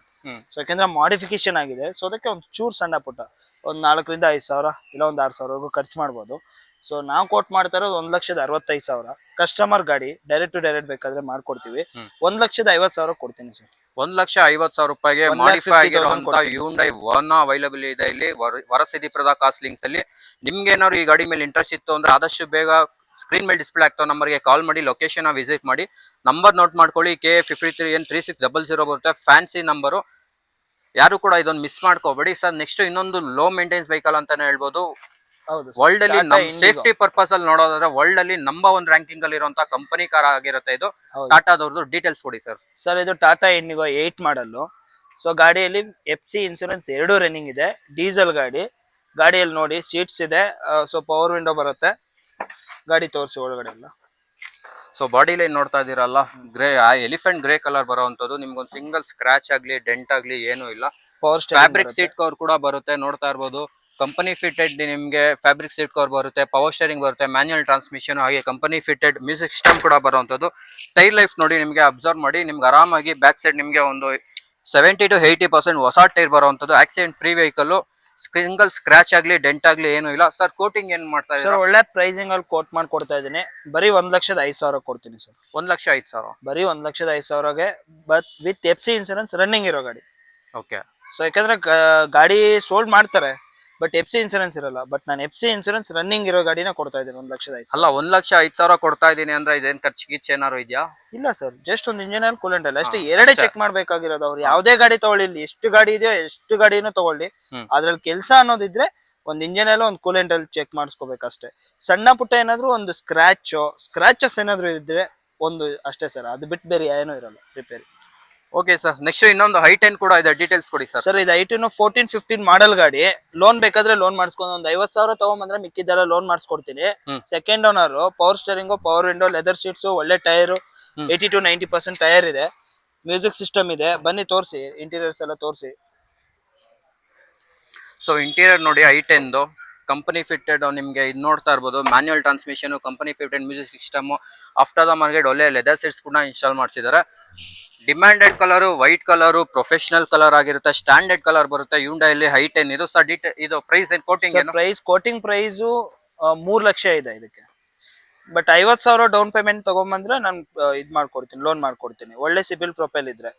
ಸೊ ಯಾಕಂದ್ರೆ ಮಾಡಿಫಿಕೇಶನ್ ಆಗಿದೆ, ಸೊ ಅದಕ್ಕೆ ಒಂದು ಚೂರು ಸಣ್ಣ ಪುಟ್ಟ ಒಂದು 4,000 to 5,000 ಇಲ್ಲ ಒಂದು 6,000 ಖರ್ಚು ಮಾಡ್ಬೋದು. ಸೊ ನಾವು ಕೋಟ್ ಮಾಡ್ತಾ ಇರೋದು 1,65,000. ಕಸ್ಟಮರ್ ಗಾಡಿ ಡೈರೆಕ್ಟ್ ಟು ಡೈರೆಕ್ಟ್ ಬೇಕಾದ್ರೆ ಮಾಡ್ಕೊಡ್ತೀವಿ. 1,50,000 ಕೊಡ್ತೀನಿ ಸರ್. 1,50,000 ರೂಪಾಯಿಗೆ 1,50,000 ಮಾಡಿಫೈ ಆಗಿರುವಂತ ಕೊಡ್ತೀನಿ. ಹ್ಯುಂಡೈ ವರ್ನಾ ಅವೈಲಬಲ್ ಇದೆ ಇಲ್ಲಿ ವರಸಿದ್ಧಿಪ್ರದ ಕಾಸ್ಟ್ ಲಿಂಕ್ಸ್ ಅಲ್ಲಿ. ನಿಮ್ಗೆ ಏನಾದ್ರು ಈ ಗಾಡಿ ಮೇಲೆ ಇಂಟ್ರೆಸ್ಟ್ ಇತ್ತು ಅಂದ್ರೆ ಆದಷ್ಟು ಬೇಗ ಸ್ಕ್ರೀನ್ ಮೇಲೆ ಡಿಸ್ಪ್ಲೇ ಆಗ್ತಾವ ನಂಬರ್ಗೆ ಕಾಲ್ ಮಾಡಿ ಲೊಕೇಶನ್ ವಿಸಿಟ್ ಮಾಡಿ. ನಂಬರ್ ನೋಟ್ ಮಾಡ್ಕೊಳ್ಳಿ, KA53N3600 ಬರುತ್ತೆ, ಫ್ಯಾನ್ಸಿ ನಂಬರು. ಯಾರು ಕೂಡ ಇದೊಂದು ಮಿಸ್ ಮಾಡ್ಕೋಬೇಡಿ ಸರ್. ನೆಕ್ಸ್ಟ್ ಇನ್ನೊಂದು ಲೋ ಮೇಂಟೆನೆನ್ಸ್ ವೆಹಿಕಲ್ ಅಂತಾನೆ ಹೇಳ್ಬೋದು. ಹೌದು ವರ್ಲ್ಡ್ ಅಲ್ಲಿ Tata Indigo. ಸೇಫ್ಟಿ ಪರ್ಪಸ್ ಅಲ್ಲಿ ನೋಡೋದಾದ್ರೆ ವರ್ಲ್ಡ್ ಅಲ್ಲಿ ನಂಬರ್ 1 ರ್ಯಾಂಕಿಂಗ್ ಅಲ್ಲಿ ಇರುವಂತ ಕಂಪನಿ ಕಾರ್ ಆಗಿರುತ್ತೆ ಇದು. ಹೌದು. ಟಾಟಾದವ್ರದ್ದು ಡೀಟೇಲ್ಸ್ ಕೊಡಿ ಸರ್. ಸರ್ ಇದು ಟಾಟಾ ಇಂಡಿಗೋ 8 ಮಾಡಲ್ಲು. ಸೊ ಗಾಡಿಯಲ್ಲಿ FC ಇನ್ಸೂರೆನ್ಸ್ 2 ರನ್ನಿಂಗ್ ಇದೆ. ಡೀಸೆಲ್ ಗಾಡಿ. ಗಾಡಿಯಲ್ಲಿ ನೋಡಿ ಸೀಟ್ಸ್ ಇದೆ, ಸೊ ಪವರ್ ವಿಂಡೋ ಬರುತ್ತೆ. ಗಾಡಿ ತೋರಿಸಿ ಒಳಗಡೆ ಎಲ್ಲ. ಸೊ ಬಾಡಿ ಲೈನ್ ನೋಡ್ತಾ ಇದೀರಲ್ಲ, ಗ್ರೇ ಎಲಿಫೆಂಟ್ ಗ್ರೇ ಕಲರ್ ಬರುವಂತದ್ದು. ನಿಮ್ಗೊಂದು ಸಿಂಗಲ್ ಸ್ಕ್ರಾಚ್ ಆಗ್ಲಿ ಡೆಂಟ್ ಆಗ್ಲಿ ಏನು ಇಲ್ಲ. ಪವರ್ ಫ್ಯಾಬ್ರಿಕ್ ಸೀಟ್ ಕವರ್ ಕೂಡ ಬರುತ್ತೆ, ನೋಡ್ತಾ ಇರ್ಬೋದು. ಕಂಪನಿ ಫಿಟೆಡ್ ನಿಮ್ಗೆ ಫ್ಯಾಬ್ರಿಕ್ ಸೀಟ್ ಕವರ್ ಬರುತ್ತೆ, ಪವರ್ ಸ್ಟೇರಿಂಗ್ ಬರುತ್ತೆ, ಮ್ಯಾನ್ಯುಯಲ್ ಟ್ರಾನ್ಸ್ಮಿಷನ್, ಹಾಗೆ ಕಂಪನಿ ಫಿಟೆಡ್ ಮ್ಯೂಸಿಕ್ ಸಿಸ್ಟಮ್ ಕೂಡ ಬರುವಂತದ್ದು. ಟೈರ್ ಲೈಫ್ ನೋಡಿ ನಿಮ್ಗೆ ಅಬ್ಸರ್ವ್ ಮಾಡಿ, ನಿಮ್ಗೆ ಆರಾಮಾಗಿ ಬ್ಯಾಕ್ ಸೈಡ್ ನಿಮ್ಗೆ ಒಂದು 70 to 80% ಹೊಸ ಟೈರ್ ಬರುವಂತದ್ದು. Accident free vehicle, single scratch ಆಗ್ಲಿ ಡೆಂಟ್ ಆಗ್ಲಿ ಏನು ಇಲ್ಲ. ಸರ್ ಕೋಟಿಂಗ್ ಏನ್ ಮಾಡ್ತಾ ಸರ್ ಇದ್ದಾರೆ? ಒಳ್ಳೆ ಪ್ರೈಸಿಂಗ್ ಅಲ್ಲಿ ಕೋಟ್ ಮಾಡಿ ಕೊಡ್ತಾ ಇದೀನಿ. ಬರೀ 1,05,000 ಕೊಡ್ತೀನಿ ಸರ್. 1,05,000. ಬರೀ 1,05,000ಗೆ but with FC insurance running ಇರೋ ಗಾಡಿ. ಓಕೆ. ಸೊ ಯಾಕಂದ್ರೆ ಗಾಡಿ ಸೋಲ್ಡ್ ಮಾಡ್ತಾರೆ ಬಟ್ FC ಇನ್ಸೂರೆನ್ಸ್ ಇರಲ್ಲ. ಬಟ್ ನಾನು FC ಇನ್ಸೂರೆನ್ಸ್ ರನ್ನಿಂಗ್ ಇರೋ ಗಾಡಿನ ಕೊಡ್ತಾ ಇದ್ದೀನಿ 1,05,000. ಅಲ್ಲ 1,05,000 ಕೊಡ್ತಾ ಇದೀನಿ ಅಂದ್ರೆ ಇದೇನ್ ಖರ್ಚು ಗಿಚ್ಚು ಏನಾರು ಇದೆಯಾ? ಇಲ್ಲ ಸರ್, ಜಸ್ಟ್ ಒಂದು ಇಂಜಿನ್ ಆಯಿಲ್ ಕೂಲೆಂಟ್ ಅಲ್ಲ ಅಷ್ಟೇ. ಎರಡೇ ಚೆಕ್ ಮಾಡ್ಬೇಕಾಗಿರೋದು. ಅವ್ರು ಯಾವ್ದೇ ಗಾಡಿ ತಗೊಳ್ಳಿ, ಎಷ್ಟು ಗಾಡಿ ಇದೆಯೋ ಎಷ್ಟು ಗಾಡಿನೂ ತಗೊಳ್ಳಿ, ಅದ್ರಲ್ಲಿ ಕೆಲಸ ಅನ್ನೋದಿದ್ರೆ ಒಂದ್ ಇಂಜಿನ್ ಆಯಿಲ್ ಒಂದು ಕೂಲೆಂಟ್ ಅಲ್ಲಿ ಚೆಕ್ ಮಾಡಿಸ್ಕೋಬೇಕಷ್ಟೇ. ಸಣ್ಣ ಪುಟ್ಟ ಏನಾದ್ರು ಒಂದು ಸ್ಕ್ರಾಚಸ್ ಏನಾದ್ರು ಇದ್ರೆ ಒಂದು ಅಷ್ಟೇ ಸರ್, ಅದು ಬಿಟ್ಟು ಬೇರೆ ಏನೂ ಇರಲ್ಲ ರಿಪೇರಿ. ಓಕೆ ಸರ್, ನೆಕ್ಸ್ಟ್ ಇನ್ನೊಂದು I10 ಕೂಡ ಇದೆ, ಡೀಟೇಲ್ಸ್ ಕೊಡಿ ಸರ್. ಸರ್ ಇದು I10 14-15 ಮಾಡಲ್ ಗಾಡಿ. ಲೋನ್ ಬೇಕಾದ್ರೆ ಲೋನ್ ಮಾಡಿಸ್ಕೊಂಡು ಒಂದು 50,000 ತಗೊಂಬಂದ್ರೆ ಮಿಕ್ಕಿದ್ದೆಲ್ಲ ಲೋನ್ ಮಾಡಿಸ್ಕೊಡ್ತೀನಿ. Second owner, power steering, power window, leather seats, ಒಳ್ಳೆ ಟೈರ್, 80 to 90% ಟೈರ್ ಇದೆ, ಮ್ಯೂಸಿಕ್ ಸಿಸ್ಟಮ್ ಇದೆ. ಬನ್ನಿ ತೋರಿಸಿ, ಇಂಟೀರಿಯರ್ಸ್ ಎಲ್ಲ ತೋರಿಸಿ. ಸೊ ಇಂಟೀರಿಯರ್ ನೋಡಿ I10 ಕಂಪನಿ ಫಿಟೆಡ್ ನಿಮ್ಗೆ ಇದು ನೋಡ್ತಾ ಇರ್ಬೋದು. Manual transmission, company fitted music system, after the market ಒಳ್ಳೆ ಲೆದರ್ ಸೀಟ್ಸ್ ಕೂಡ ಇನ್ಸ್ಟಾಲ್ ಮಾಡಿಸಿದ್ದಾರೆ. Demanded colour, white colour, professional colour ಆಗಿರುತ್ತೆ, ಸ್ಟ್ಯಾಂಡರ್ಡ್ ಕಲರ್ ಬರುತ್ತೆ. ಹ್ಯುಂಡೈಲಿ I10 ಇದು ಸರ್. ಇದು ಪ್ರೈಸ್ ಏನ್ ಕೋಟಿಂಗ್ ಏನು? ಕೋಟಿಂಗ್ ಪ್ರೈಸ್ 3 ಲಕ್ಷ ಇದೆ ಇದಕ್ಕೆ. ಬಟ್ 50,000 ಡೌನ್ ಪೇಮೆಂಟ್ ತಗೊಂಬಂದ್ರೆ ನಾನು ಇದ್ ಮಾಡ್ಕೊಡ್ತೀನಿ, ಲೋನ್ ಮಾಡ್ಕೊಡ್ತೀನಿ, ಒಳ್ಳೆ ಸಿಬಿಲ್ ಪ್ರೊಫೈಲ್ ಇದ್ರೆ.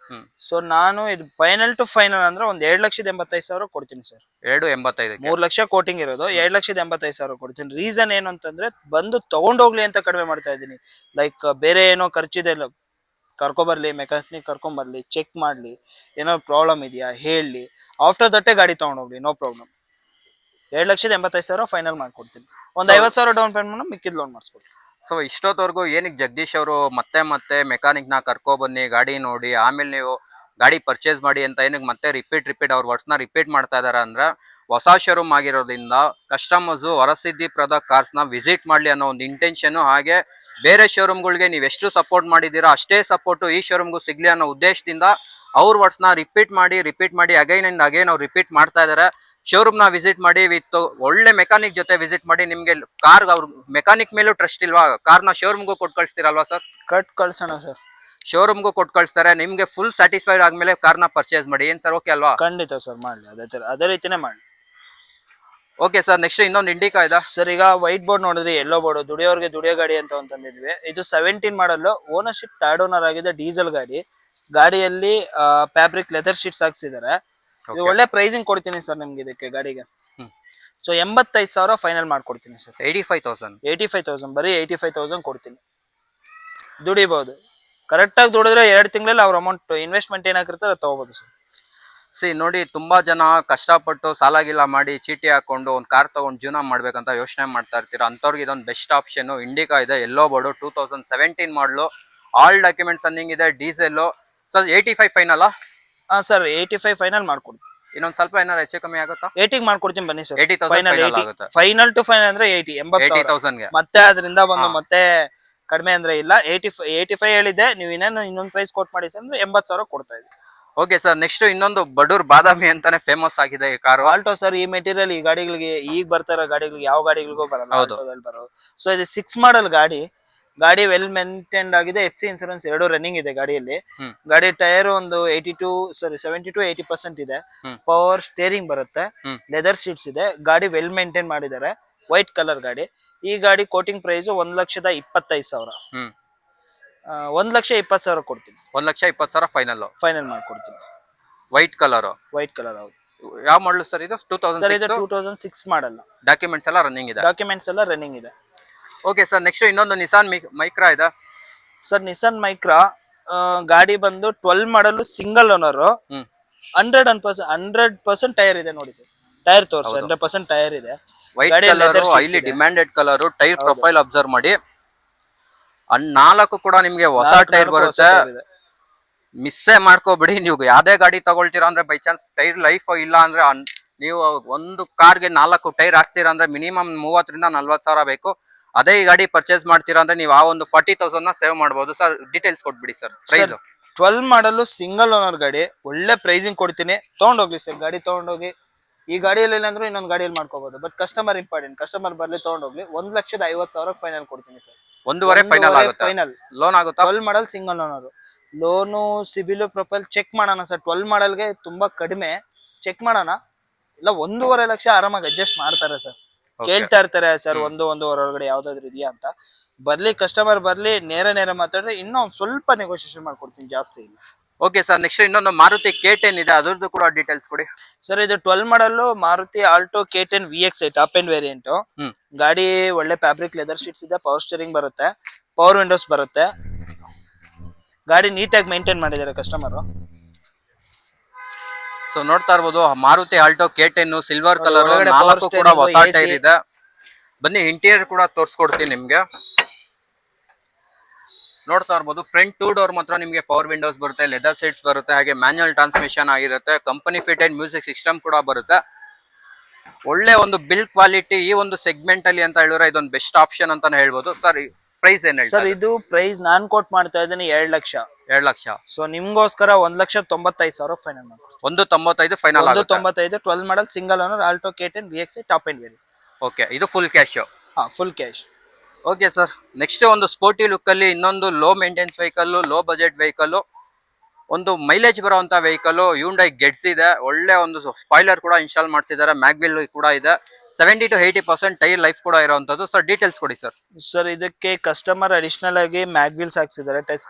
ಸೊ ನಾನು ಇದು ಫೈನಲ್ ಟು ಫೈನಲ್ ಅಂದ್ರೆ ಒಂದ್ 2,85,000 ಕೊಡ್ತೀನಿ ಸರ್. 2,85,000. 3 ಲಕ್ಷ ಕೋಟಿಂಗ್ ಇರೋದು, 2,85,000 ಕೊಡ್ತೀನಿ. ರೀಸನ್ ಏನು ಅಂತಂದ್ರೆ ಬಂದು ತಗೊಂಡೋಗ್ಲಿ ಅಂತ ಕಡಿಮೆ ಮಾಡ್ತಾ ಇದ್ದೀನಿ. ಲೈಕ್ ಬೇರೆ ಏನೋ ಖರ್ಚಿದೆ, ಕರ್ಕೊಬರ್ಲಿ, ಮೆಕ್ಯಾನಿಕ್ ಕರ್ಕೊಂಬರ್ಲಿ, ಚೆಕ್ ಮಾಡ್ಲಿ, ಏನೋ ಪ್ರಾಬ್ಲಮ್ ಇದೆಯಾ ಹೇಳಿ, ಆಫ್ಟರ್ ದಟ್ಟೆ ಗಾಡಿ ತಗೊಂಡೋಗ್ಲಿ, ನೋ ಪ್ರಾಬ್ಲಮ್. 2,85,000 ಫೈನಲ್ ಮಾಡ್ಕೊಡ್ತೀನಿ. ಒಂದ್ 50,000 ಡೌನ್ ಪೇಮೆಂಟ್ ಮಿಕ್ಕಿದ್ ಲೋನ್ ಮಾಡಿಸ್ಕೊಡ್ತೀನಿ. ಸೊ ಇಷ್ಟೊತ್ತವರೆಗೂ ಏನಕ್ಕೆ ಜಗದೀಶ್ ಅವರು ಮತ್ತೆ ಮೆಕ್ಯಾನಿಕ್ ನ ಕರ್ಕೊ ಬನ್ನಿ, ಗಾಡಿ ನೋಡಿ, ಆಮೇಲೆ ನೀವು ಗಾಡಿ ಪರ್ಚೇಸ್ ಮಾಡಿ ಅಂತ ಏನಕ್ಕೆ ಮತ್ತೆ ರಿಪೀಟ್ ಅವ್ರ ವರ್ಡ್ಸ್ನ ರಿಪೀಟ್ ಮಾಡ್ತಾ ಇದಾರೆ ಅಂದ್ರೆ, ಹೊಸ ಶೋರೂಮ್ ಆಗಿರೋದ್ರಿಂದ ಕಸ್ಟಮರ್ಸ್ ವರಸಿದ್ಧಿಪ್ರದ ಕಾರ್ಸ್ ನ ವಿಸಿಟ್ ಮಾಡ್ಲಿ ಅನ್ನೋ ಒಂದು ಇಂಟೆನ್ಷನ್. ಹಾಗೆ ಬೇರೆ ಶೋರೂಮ್ಗಳಿಗೆ ನೀವು ಎಷ್ಟು ಸಪೋರ್ಟ್ ಮಾಡಿದ್ದೀರಾ ಅಷ್ಟೇ ಸಪೋರ್ಟ್ ಈ ಶೋರೂಮ್ಗೂ ಸಿಗ್ಲಿ ಅನ್ನೋ ಉದ್ದೇಶದಿಂದ ಅವ್ರ ವರ್ಡ್ಸ್ನ ರಿಪೀಟ್ ಮಾಡಿ ಅಗೈನ್ ಅಂಡ್ ಅಗೈನ್ ಅವ್ರು ರಿಪೀಟ್ ಮಾಡ್ತಾ ಇದಾರೆ. ಶೋರೂಮ್ ನ ವಿಸಿಟ್ ಮಾಡಿ, ವಿತ್ ಒಳ್ಳೆ ಮೆಕ್ಯಾನಿಕ್ ಜೊತೆ ವಿಸಿಟ್ ಮಾಡಿ. ನಿಮ್ಗೆ ಕಾರ್ ಅವ್ರ ಮೆಕ್ಯಾನಿಕ್ ಮೇಲೂ ಟ್ರಸ್ಟ್ ಇಲ್ವಾ? ಕಾರ್ನ ಶೋರೂಮ್ಗೂ ಕೊಟ್ಟು ಕಳಿಸ್ತೀರಲ್ವಾ ಸರ್? ಕಳ್ಸೋಣ ಸರ್, ಶೋರೂಮ್ಗೂ ಕೊಟ್ಟು ಕಳಿಸ್ತಾರೆ. ನಿಮ್ಗೆ ಫುಲ್ ಸ್ಯಾಟಿಸ್ಫೈಡ್ ಆದ್ಮೇಲೆ ಕಾರ್ನ ಪರ್ಚೇಸ್ ಮಾಡಿ. ಏನ್ ಸರ್, ಓಕೆ ಅಲ್ವಾ? ಖಂಡಿತ ಸರ್, ಮಾಡ್ಲಿ ಅದೇ ರೀತಿನೇ ಮಾಡಿ. ಓಕೆ ಸರ್, ನೆಕ್ಸ್ಟ್ ಇನ್ನೊಂದು ಇಂಡಿಕಾ ಇದೆ ಸರ್. ಈಗ ವೈಟ್ ಬೋರ್ಡ್ ನೋಡಿದ್ರಿ, ಯೆಲ್ಲೋ ಬೋರ್ಡ್, ದುಡಿಯೋರ್ಗೆ ದುಡಿಯೋ ಗಾಡಿ ಅಂತ ತಂದಿದ್ವಿ. ಇದು 17 ಮಾಡಲ್, ಓನರ್ಶಿಪ್ 3rd ಓನರ್ ಆಗಿದೆ, ಡೀಸೆಲ್ ಗಾಡಿ. ಗಾಡಿಯಲ್ಲಿ ಫ್ಯಾಬ್ರಿಕ್ ಲೆದರ್ ಶೀಟ್ಸ್ ಹಾಕ್ಸಿದ್ದಾರೆ. ಇದು ಒಳ್ಳೆ ಪ್ರೈಸಿಂಗ್ ಕೊಡ್ತೀನಿ ಸರ್ ನಿಮ್ಗೆ ಇದಕ್ಕೆ ಗಾಡಿಗೆ. ಸೊ 85,000 ಫೈನಲ್ ಮಾಡ್ಕೊಡ್ತೀನಿ ಸರ್. 85,000 ಬರೀ 85,000 ಕೊಡ್ತೀನಿ. ದುಡಿಬಹುದು, ಕರೆಕ್ಟ್ ಆಗಿ ದುಡಿದ್ರೆ 2 ತಿಂಗಳಲ್ಲಿ ಅವ್ರ ಅಮೌಂಟ್ ಇನ್ವೆಸ್ಟ್ಮೆಂಟ್ ಏನಾಗಿರುತ್ತೆ ಅದು ತಗೋಬಹುದು ಸರ್. ನೋಡಿ, ತುಂಬಾ ಜನ ಕಷ್ಟಪಟ್ಟು ಸಾಲಾಗಿಲ್ಲ ಮಾಡಿ ಚೀಟಿ ಹಾಕೊಂಡು ಒಂದು ಕಾರ್ ತಗೊಂಡು ಜೀವನ ಮಾಡ್ಬೇಕಂತ ಯೋಚನೆ ಮಾಡ್ತಾ ಇರ್ತೀರಾ. ಅಂತವ್ರಿಗೆ ಇದೊಂದು ಬೆಸ್ಟ್ ಆಪ್ಷನ್. ಇಂಡಿಕಾ ಇದೆ, ಯೆಲ್ಲೋ ಬೋರ್ಡು, 2017 ಮಾಡಲು, ಆಲ್ ಡಾಕ್ಯುಮೆಂಟ್ಸ್ ರನ್ನಿಂಗ್ ಇದೆ, diesel. Sir 85 final? Sir 85 final ಮಾಡ್ಕೊಡ್ತೀನಿ. ಇನ್ನೊಂದು ಸ್ವಲ್ಪ ಏನಾರು ಹೆಚ್ಚು ಕಮ್ಮಿ ಆಗುತ್ತಾ? 80 ಮಾಡ್ಕೊಡ್ತೀನಿ ಬನ್ನಿ ಸರ್. 80,000 ಫೈನಲ್ ಟು ಫೈನಲ್ ಅಂದ್ರೆ 80,000 ಮತ್ತೆ ಅದರಿಂದ ಬಂದು ಮತ್ತೆ ಕಡಿಮೆ ಅಂದ್ರೆ ಇಲ್ಲ. 85 ಹೇಳಿದೆ, ನೀವು ಇನ್ನೊಂದು ಪ್ರೈಸ್ ಕೊಟ್ ಮಾಡಿ ಸರ್ ಅಂದ್ರೆ 80,000 ಕೊಡ್ತಾ ಇದ್ದೀವಿ. ಓಕೆ ಸರ್, ನೆಕ್ಸ್ಟ್ ಇನ್ನೊಂದು ಬಡೂರ್ ಬಾದಾಮಿ ಅಂತಾನೆ ಫೇಮಸ್ ಆಗಿದೆ ಈ ಕಾರು. ಆಲ್ಟೋ ಸರ್, ಈ ಮೆಟೀರಿಯಲ್ ಈ ಗಾಡಿಗಳಿಗೆ ಈಗ ಬರ್ತಾರ ಗಾಡಿಗಳಿಗೆ ಯಾವ ಗಾಡಿಗಳಿಗೂ ಬರಲ್ಲ, ಆಲ್ಟೋದಲ್ಲಿ ಬರೋದು. ಸೊ ಇದು 6 ಮಾಡಲ್ ಗಾಡಿ ವೆಲ್ ಮೇಂಟೈನ್ಡ್ ಆಗಿದೆ. FC ಇನ್ಸೂರೆನ್ಸ್ 2 ರನ್ನಿಂಗ್ ಇದೆ ಗಾಡಿಯಲ್ಲಿ. ಗಾಡಿ ಟೈರ್ ಒಂದು 70 to 80% ಇದೆ. ಪವರ್ ಸ್ಟೇರಿಂಗ್ ಬರುತ್ತೆ, ಲೆದರ್ ಸೀಟ್ಸ್ ಇದೆ. ಗಾಡಿ ವೆಲ್ ಮೇಂಟೈನ್ ಮಾಡಿದ್ದಾರೆ, ವೈಟ್ ಕಲರ್ ಗಾಡಿ. ಈ ಗಾಡಿ ಕೋಟಿಂಗ್ ಪ್ರೈಸ್ 1,25,000. ಹ್ಮ್ 1,20,000 ಕೊಡ್ತೀನಿ. 1,20,000 ಫೈನಲ್ ಫೈನಲ್ ಮಾಡ್ಕೊಡ್ತೀನಿ. White colour. White colour. ಹೌದು. ಯಾವ ಮಾಡಲು ಸರ್ ಇದು? ಸರ್ ಇದು 2006. 2006 ಮಾಡಲ್ಲ. ಡಾಕ್ಯುಮೆಂಟ್ಸ್ ಎಲ್ಲ ರನ್ನಿಂಗ್ ಇದೆ. ಡಾಕ್ಯುಮೆಂಟ್ಸ್ ಎಲ್ಲ ರನ್ನಿಂಗ್ ಇದೆ. ಓಕೆ ಸರ್, ನೆಕ್ಸ್ಟ್ ಇನ್ನೊಂದು ನಿಸಾನ್ ಮೈಕ್ರಾ ಇದೆ ಸರ್. ನಿಸಾನ್ ಮೈಕ್ರಾ ಗಾಡಿ ಬಂದು 12 ಮಾಡಲು ಸಿಂಗಲ್ ಓನರ್. ಹ್ಮ್ 100% ಟೈರ್ ಇದೆ ನೋಡಿ ಸರ್. ಟೈರ್ ತೋರಿಸಿ. 100% ಟೈರ್ ಇದೆ. White colour, highly demanded colour. Tyre profile observe ಮಾಡಿ. 4 ಕೂಡ ನಿಮ್ಗೆ ಹೊಸ ಟೈರ್ ಬರುತ್ತೆ. ಮಿಸ್ಸೇ ಮಾಡ್ಕೋಬಿಡಿ. ನೀವು ಯಾವ್ದೇ ಗಾಡಿ ತಗೊಳ್ತೀರಾ ಅಂದ್ರೆ ಬೈ ಚಾನ್ಸ್ ಟೈರ್ ಲೈಫ್ ಇಲ್ಲ ಅಂದ್ರೆ ನೀವು ಒಂದು ಕಾರ್ಗೆ 4 ಟೈರ್ ಹಾಕ್ತೀರಾ ಅಂದ್ರೆ ಮಿನಿಮಮ್ 30,000 ರಿಂದ 40,000 ಬೇಕು. ಅದೇ ಈ ಗಾಡಿ ಪರ್ಚೇಸ್ ಮಾಡ್ತೀರಾ ಅಂದ್ರೆ ನೀವು ಆ ಒಂದು 40,000 ನ ಸೇವ್ ಮಾಡಬಹುದು. ಸರ್ ಡೀಟೇಲ್ಸ್ ಕೊಟ್ಬಿಡಿ ಸರ್. ಪ್ರೈಸ್ 12 ಮಾಡಲು ಸಿಂಗಲ್ ಓನರ್ ಗಾಡಿ. ಒಳ್ಳೆ ಪ್ರೈಸಿಂಗ್ ಕೊಡ್ತೀನಿ. ತಗೊಂಡೋಗ್ಲಿ ಸರ್. ಗಾಡಿ ತಗೊಂಡೋಗಿ. ಈ ಗಾಡಿಯಲ್ಲಿ ಇಲ್ಲಾಂದ್ರೆ ಇನ್ನೊಂದು ಗಾಡಿಯಲ್ಲಿ ಮಾಡ್ಕೋಬಹುದು. But customer important. ಕಸ್ಟಮರ್ ಬರ್ಲಿ ತಗೊಂಡೋಗ್ಲಿ. 1,50,000 ಫೈನಲ್ ಕೊಡ್ತೀನಿ ಸರ್. 1.5 ಫೈನಲ್ ಆಗುತ್ತೆ. ಫೈನಲ್ ಲೋನ್ ಆಗುತ್ತಾ? 12 model single owner. Loan CIBIL profile check ಮಾಡೋಣ ಸರ್. 12 ಮಾಡಲ್ಗೆ ತುಂಬಾ ಕಡಿಮೆ. ಚೆಕ್ ಮಾಡೋಣ. ಇಲ್ಲ 1.5 ಲಕ್ಷ ಆರಾಮಾಗಿ ಅಡ್ಜಸ್ಟ್ ಮಾಡ್ತಾರೆ ಸರ್. ಕೇಳ್ತಾ ಇರ್ತಾರೆ ಸರ್ 1.5 ಒಳಗಡೆ ಯಾವ್ದಾದ್ರು ಇದೆಯಾ ಅಂತ. ಬರ್ಲಿ ಕಸ್ಟಮರ್ ಬರ್ಲಿ, ನೇರ ಮಾತಾಡ್ರೆ ಇನ್ನೂ ಒಂದ್ ಸ್ವಲ್ಪ ನೆಗೋಷಿಯೇಷನ್ ಮಾಡ್ಕೊಡ್ತೀನಿ, ಜಾಸ್ತಿ ಇಲ್ಲ. ಓಕೆ ಸರ್, ನೆಕ್ಸ್ಟ್ ಇನ್ನೊಂದು ಮಾರುತಿ K10 ಇದೆ, ಅದ್ರದ್ದು ಕೂಡ ಡೀಟೇಲ್ಸ್ ಕೊಡಿ ಸರ್. ಇದು 12 model Maruti Alto K10 VX top end variant. ಗಾಡಿ ಒಳ್ಳೆ ಫ್ಯಾಬ್ರಿಕ್ ಲೆದರ್ ಶೀಟ್ಸ್ ಇದೆ. ಪವರ್ ಸ್ಟೀರಿಂಗ್ ಬರುತ್ತೆ. ಪವರ್ ವಿಂಡೋಸ್ ಬರುತ್ತೆ. ಗಾಡಿ ನೀಟಾಗಿ ಮೇಂಟೈನ್ ಮಾಡಿದ್ದಾರೆ ಕಸ್ಟಮರ್. ಸೊ ನೋಡ್ತಾ ಇರ್ಬೋದು Maruti Alto K10 silver colour. 4 ಕೂಡ ಹೊಸ ಟೈರ್ ಇದೆ. ಬನ್ನಿ ಇಂಟೀರಿಯರ್ ಕೂಡ ತೋರಿಸ್ಕೊಡ್ತೀನಿ ನಿಮ್ಗೆ. ನೋಡ್ತಾ ಇರ್ಬೋದು ಫ್ರಂಟ್ 2 ಡೋರ್ ಮಾತ್ರ ನಿಮ್ಗೆ ಪವರ್ ವಿಂಡೋಸ್ ಬರುತ್ತೆ, ಲೆದರ್ ಸೀಟ್ಸ್ ಬರುತ್ತೆ, ಹಾಗೆ ಮ್ಯಾನ್ಯುಯಲ್ ಟ್ರಾನ್ಸ್ಮಿಷನ್ ಆಗಿರುತ್ತೆ. ಕಂಪನಿ ಫಿಟೆಡ್ ಮ್ಯೂಸಿಕ್ ಸಿಸ್ಟಮ್ ಕೂಡ ಬರುತ್ತೆ. ಒಳ್ಳೆ ಒಂದು ಬಿಲ್ಡ್ ಕ್ವಾಲಿಟಿ ಈ ಒಂದು ಸೆಗ್ಮೆಂಟ್ ಅಲ್ಲಿ ಅಂತ ಹೇಳಿದ್ರೆ ಇದೊಂದು ಬೆಸ್ಟ್ ಆಪ್ಷನ್ ಅಂತಾನೆ ಹೇಳ್ಬೋದು. ಸರ್ ಪ್ರೈಸ್ ಏನ್ ಹೇಳ್ತಾರೆ? ಸರ್ ಇದು ಪ್ರೈಸ್ ನಾನ್ ಕೋಟ್ ಮಾಡ್ತಾ ಇದ್ದೀನಿ 2 ಲಕ್ಷ. 2 ಲಕ್ಷ. ಸೊ ನಿಮ್ಗೋಸ್ಕರ 1,95,000 ಫೈನಲ್ ಮಾಡಿ. 1.95 ಫೈನಲ್ ಆಗುತ್ತೆ. 1.95. 12 model single owner Alto K10 VX top end variant. Okay, ಇದು full cash. Full cash. Okay sir, next ಒಂದು ಸ್ಪೋರ್ಟಿ ಲುಕ್ ಅಲ್ಲಿ ಇನ್ನೊಂದು low maintenance vehicle, low budget vehicle, ಒಂದು ಮೈಲೇಜ್ ಬರುವಂತ ವೆಹಿಕಲ್ ಹ್ಯುಂಡೈ ಗೆಟ್ಸ್ ಇದೆ. ಒಳ್ಳೆ ಒಂದು ಸ್ಪಾಯ್ಲರ್ ಕೂಡ ಇನ್ಸ್ಟಾಲ್ ಮಾಡಿಸಿದ್ದಾರೆ. ಮ್ಯಾಗ್ವಿಲ್ ಕೂಡ ಇದೆ. 70 to 80% ಟೈರ್ ಲೈಫ್ ಕೂಡ ಇರುವಂತದ್ದು. ಸರ್ ಡೀಟೇಲ್ಸ್ ಕೊಡಿ ಸರ್. ಸರ್ ಇದಕ್ಕೆ ಕಸ್ಟಮರ್ ಅಡಿಷನಲ್ ಆಗಿ ಮ್ಯಾಗ್ವಿಲ್ಸ್ ಹಾಕ್ಸಿದ್ದಾರೆ. ಟಚ್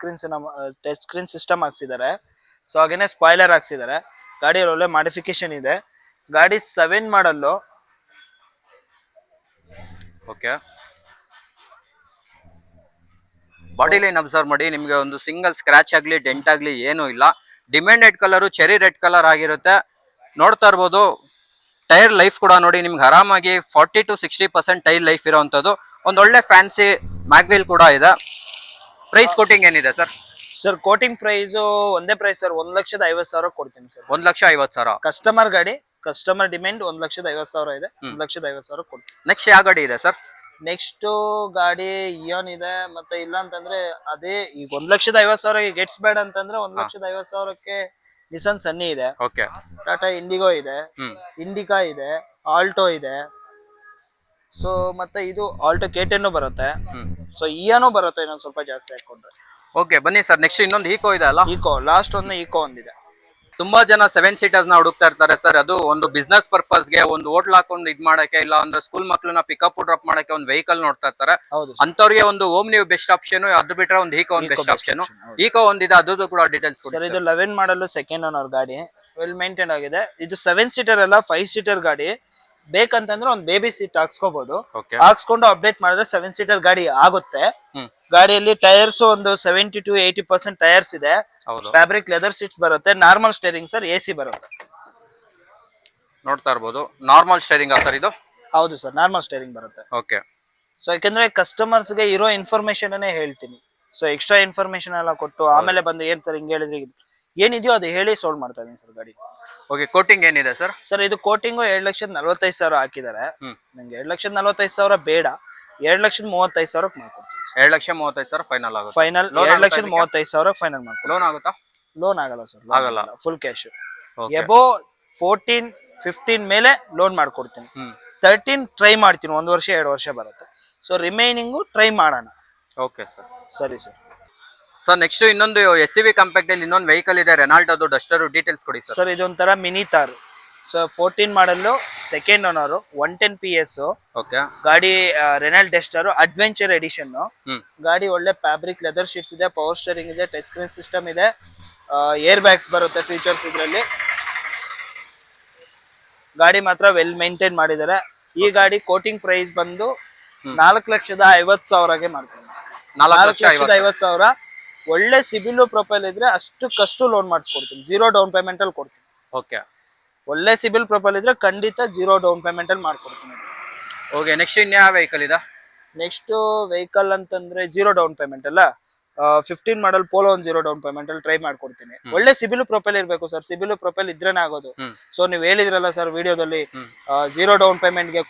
ಸ್ಕ್ರೀನ್ ಸಿಸ್ಟಮ್ ಹಾಕ್ಸಿದ್ದಾರೆ. ಸೊ ಹಾಗೇನೆ ಸ್ಪಾಯ್ಲರ್ ಹಾಕ್ಸಿದ್ದಾರೆ. ಗಾಡಿ ಒಳ್ಳೆ ಮಾಡಿಫಿಕೇಶನ್ ಇದೆ. ಗಾಡಿ 7 model. Okay, body line observe ಮಾಡಿ. ನಿಮ್ಗೆ ಒಂದು ಸಿಂಗಲ್ ಸ್ಕ್ರಾಚ್ ಆಗ್ಲಿ ಡೆಂಟ್ ಆಗ್ಲಿ ಏನೂ ಇಲ್ಲ. Demanded colour cherry red colour ಆಗಿರುತ್ತೆ. ನೋಡ್ತಾ ಇರ್ಬೋದು ಟೈರ್ ಲೈಫ್ ಕೂಡ ನೋಡಿ ನಿಮ್ಗೆ ಆರಾಮಾಗಿ 40 to 60% ಟೈರ್ ಲೈಫ್ ಇರುವಂತದ್ದು. ಒಂದೊಳ್ಳೆ ಫ್ಯಾನ್ಸಿ ಮ್ಯಾಗ್ವಿಲ್ ಕೂಡ ಇದೆ. ಪ್ರೈಸ್ ಕೋಟಿಂಗ್ ಏನಿದೆ ಸರ್? ಸರ್ ಕೋಟಿಂಗ್ ಪ್ರೈಸ್ ಒಂದೇ ಪ್ರೈಸ್ ಸರ್. 1,50,000 ಕೊಡ್ತೀನಿ ಸರ್. 1,50,000. ಕಸ್ಟಮರ್ ಗಾಡಿ, ಕಸ್ಟಮರ್ ಡಿಮ್ಯಾಂಡ್ 1,50,000 ಇದೆ. 1,50,000 ಕೊಡ್ತೀನಿ. ನೆಕ್ಸ್ಟ್ ಯಾವ ಗಾಡಿ ಇದೆ ಸರ್? ನೆಕ್ಸ್ಟ್ ಗಾಡಿ ಇಯಾನ್ ಇದೆ. ಮತ್ತೆ ಇಲ್ಲ ಅಂತಂದ್ರೆ ಅದೇ ಈಗ 1,50,000 ಗೆಟ್ಸ್ ಬೇಡ ಅಂತಂದ್ರೆ 1,50,000ಕ್ಕೆ ನಿಸಾನ್ ಸನ್ನಿ ಇದೆ. ಓಕೆ, ಟಾಟಾ ಇಂಡಿಗೋ ಇದೆ, ಇಂಡಿಕಾ ಇದೆ, ಆಲ್ಟೋ ಇದೆ. ಸೊ ಮತ್ತೆ ಇದು ಆಲ್ಟೋ K10 ಬರುತ್ತೆ. ಸೊ ಇಯಾನು ಬರುತ್ತೆ ಇನ್ನೊಂದು ಸ್ವಲ್ಪ ಜಾಸ್ತಿ ಹಾಕೊಂಡ್ರೆ. ಓಕೆ ಬನ್ನಿ ಸರ್, ನೆಕ್ಸ್ಟ್ ಇನ್ನೊಂದು ಈಕೋ ಇದೆ ಅಲ್ಲ? ಈಕೋ ಲಾಸ್ಟ್ ಒಂದು ಈಕೋ ಒಂದಿದೆ. ತುಂಬಾ ಜನ 7 ಸೀಟರ್ಸ್ ನ ಹುಡುಕ್ತಾ ಇರ್ತಾರೆ ಸರ್. ಅದು ಒಂದು ಬಿಸ್ನೆಸ್ ಪರ್ಪಸ್ಗೆ, ಒಂದು ಹೋಟ್ಲ್ ಹಾಕೊಂಡು ಇದ್ ಮಾಡಕ್ಕೆ, ಇಲ್ಲ ಅಂದ್ರೆ ಸ್ಕೂಲ್ ಮಕ್ಳನ್ನ ಪಿಕಪ್ ಡ್ರಾಪ್ ಮಾಡಕ್ಕೆ ಒಂದು ವೆಹಿಕಲ್ ನೋಡ್ತಾ ಇರ್ತಾರೆ. ಅಂತವ್ರಿಗೆ ಒಂದು ಓಮ್ನಿ ಬೆಸ್ಟ್ ಆಪ್ಷನ್. ಅದು ಬಿಟ್ರೆ ಒಂದು ಈಕೋ ಒಂದು ಬೆಸ್ಟ್ ಆಪ್ಷನ್. ಈಕೋ ಒಂದಿದೆ, ಅದ್ರದ್ದು ಕೂಡ ಡೀಟೇಲ್ಸ್ ಕೊಡಿ ಸರ್. ಇದು 11 ಮಾಡಲ್ ಸೆಕೆಂಡ್ ಓನರ್ ಗಾಡಿ. ವೆಲ್ ಮೇಂಟೈನ್ ಆಗಿದೆ. ಇದು 7 ಸೀಟರ್ ಅಲ್ಲ, 5 ಸೀಟರ್ ಗಾಡಿ. ಬೇಕಂತಂದ್ರೆ ಒಂದು ಬೇಬಿ ಸೀಟ್ ಹಾಕ್ಸ್ಕೋಬಹುದು. ಹಾಕ್ಸ್ಕೊಂಡು ಅಪ್ಡೇಟ್ ಮಾಡಿದ್ರೆ 7 ಸೀಟರ್ ಗಾಡಿ ಆಗುತ್ತೆ. ಗಾಡಿಯಲ್ಲಿ ಟೈರ್ಸ್ ಒಂದು 70 to 80% ಟೈರ್ಸ್ ಇದೆ. ಫ್ಯಾಬ್ರಿಕ್ ಲೆದರ್ ಸೀಟ್ಸ್ ಬರುತ್ತೆ. ನಾರ್ಮಲ್ ಸ್ಟೇರಿಂಗ್ ಸರ್, AC ಬರುತ್ತೆ. ನೋಡ್ತಾ ಇರ್ಬೋದು ನಾರ್ಮಲ್ ಸ್ಟೇರಿಂಗ್ ಸರ್ ಇದು? ಹೌದು ಸರ್, ನಾರ್ಮಲ್ ಸ್ಟೇರಿಂಗ್ ಬರುತ್ತೆ. ಓಕೆ. ಸೊ ಯಾಕಂದ್ರೆ ಕಸ್ಟಮರ್ಸ್ ಗೆ ಇರೋ ಇನ್ಫಾರ್ಮೇಶನ್ ಅನ್ನೇ ಹೇಳ್ತೀನಿ. ಸೊ ಎಕ್ಸ್ಟ್ರಾ ಇನ್ಫಾರ್ಮೇಶನ್ ಎಲ್ಲ ಕೊಟ್ಟು ಆಮೇಲೆ ಬಂದು ಏನ್ ಸರ್ ಹಿಂಗ್ ಹೇಳಿದ್ರಿ, ಏನಿದೆಯೋ ಅದು ಹೇಳಿ ಸೋಲ್ವ್ ಮಾಡ್ತಾ ಇದೀನಿ ಸರ್ ಗಾಡಿ. ಓಕೆ, ಕೋಟಿಂಗ್ ಏನಿದೆ ಸರ್? ಸರ್ ಇದು ಕೋಟಿಂಗು 2,45,000 ಹಾಕಿದ್ದಾರೆ. ನಂಗೆ 2,45,000 ಬೇಡ, 2,35,000 ಮಾಡ್ಕೊಡ್ತೀನಿ. 2,35,000 ಫೈನಲ್ ಆಗುತ್ತೆ. ಫೈನಲ್ 2,35,000 ಫೈನಲ್ ಮಾಡ್ಕೊಡ್ತೀನಿ. ಲೋನ್ ಆಗುತ್ತಾ? ಲೋನ್ ಆಗಲ್ಲ ಸರ್, ಆಗಲ್ಲ. Full cash. ಎಬೋ 14-15 ಮೇಲೆ ಲೋನ್ ಮಾಡ್ಕೊಡ್ತೀನಿ. 13 ಟ್ರೈ ಮಾಡ್ತೀನಿ. 1 ವರ್ಷ 2 ವರ್ಷ ಬರುತ್ತೆ. ಸೊ ರಿಮೈನಿಂಗು ಟ್ರೈ ಮಾಡೋಣ. ಓಕೆ ಸರ್, ಸರಿ ಸರ್. ಸರ್ ನೆಕ್ಸ್ಟ್ ಇನ್ನೊಂದು SUV ಕಾಂಪ್ಯಾಕ್ಟ್ ಅಲ್ಲಿ ಇನ್ನೊಂದು ವೆಹಿಕಲ್ ಇದೆ, ರೆನಾಲ್ಟ್. ಅದು ಡಸ್ಟರ್ ಡೀಟೇಲ್ಸ್ ಕೊಡಿ ಸರ್. ಸರ್ ಇದೊಂಥರ mini Thar. So 14 model, second owner, 110 PS, okay. ಗಾಡಿ ರೆನಾಲ್ಟ್ ಡೆಸ್ಟರ್ ಅಡ್ವೆಂಚರ್ ಎಡಿಷನ್. ಹ್ಮ್. ಗಾಡಿ ಒಳ್ಳೆ ಫ್ಯಾಬ್ರಿಕ್ ಲೆದರ್ ಶೀಟ್ಸ್ ಇದೆ, ಪವರ್ ಸ್ಟೇರಿಂಗ್ ಇದೆ, ಟಚ್ ಸ್ಕ್ರೀನ್ ಸಿಸ್ಟಮ್ ಇದೆ, ಏರ್ ಬ್ಯಾಗ್ಸ್ ಬರುತ್ತೆ ಫೀಚರ್ಸ್ ಇದರಲ್ಲಿ. ಗಾಡಿ ಮಾತ್ರ ವೆಲ್ ಮೇಂಟೈನ್ ಮಾಡಿದ್ದಾರೆ. ಈ ಗಾಡಿ ಕೋಟಿಂಗ್ ಪ್ರೈಸ್ ಬಂದು 4,50,000ಗೆ ಮಾಡ್ತಾರೆ. 4,50,000. ಒಳ್ಳೆ ಸಿಬಿಲ್ ಪ್ರೊಫೈಲ್ ಇದ್ರೆ ಅಷ್ಟಕ್ಕಷ್ಟು ಲೋನ್ ಮಾಡಿಸ್ಕೊಡ್ತೀನಿ, 0 ಡೌನ್ ಪೇಮೆಂಟ್ ಅಲ್ಲಿ ಕೊಡ್ತೀನಿ. ಓಕೆ. ಒಳ್ಳೆ ಸಿಬಿಲ್ ಪ್ರೊಫೈಲ್ ಇದ್ರೆ ಖಂಡಿತ 0 ಡೌನ್ ಪೇಮೆಂಟ್ ಅಲ್ಲಿ ಮಾಡ್ಕೊಡ್ತೀನಿ. ಓಕೆ, ನೆಕ್ಸ್ಟ್ ಇನ್ಯಾವ ವೆಹಿಕಲ್ ಇದೆ? ನೆಕ್ಸ್ಟ್ ವೆಹಿಕಲ್ ಅಂತಂದ್ರೆ 0 ಡೌನ್ ಪೇಮೆಂಟ್ ಅಲ್ಲ, 15 ಮಾಡಲ್ ಪೋಲೋ ಒಂದು 0 ಡೌನ್ ಪೇಮೆಂಟ್ ಅಲ್ಲಿ ಟ್ರೈ ಮಾಡ್ಕೊಡ್ತೀನಿ. ಒಳ್ಳೆ ಸಿಬಿಲ್ ಪ್ರೊಫೈಲ್ ಇರಬೇಕು ಸರ್, ಸಿಬಿಲ್ ಪ್ರೊಫೈಲ್ ಇದ್ರೇನೆ ಆಗೋದು. ಸೊ ನೀವು ಹೇಳಿದ್ರಲ್ಲ ಸರ್ ವಿಡಿಯೋದಲ್ಲಿ 0 ಡೌನ್ ಪೇಮೆಂಟ್ ಗೆ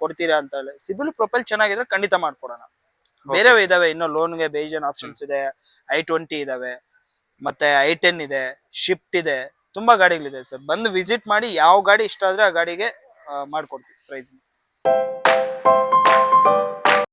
ಕೊಡ್ತೀರಾ ಅಂತ ಹೇಳಿ. ಸಿಬಿಲ್ ಪ್ರೊಫೈಲ್ ಚೆನ್ನಾಗಿದ್ರೆ ಖಂಡಿತ ಮಾಡ್ಕೊಡೋಣ. ಬೇರೆ ಇದಾವೆ ಇನ್ನು ಲೋನ್ಗೆ ಬೇಜನ್ ಆಪ್ಷನ್ಸ್ ಇದೆ. i20 ಇದಾವೆ, ಮತ್ತೆ i10 ಇದೆ, ಶಿಫ್ಟ್ ಇದೆ, ತುಂಬಾ ಗಾಡಿಗಳಿದೆ ಸರ್. ಬಂದು ವಿಸಿಟ್ ಮಾಡಿ, ಯಾವ ಗಾಡಿ ಇಷ್ಟ ಆದ್ರೆ ಆ ಗಾಡಿಗೆ ಮಾಡ್ಕೊಡ್ತೀವಿ ಪ್ರೈಸ್.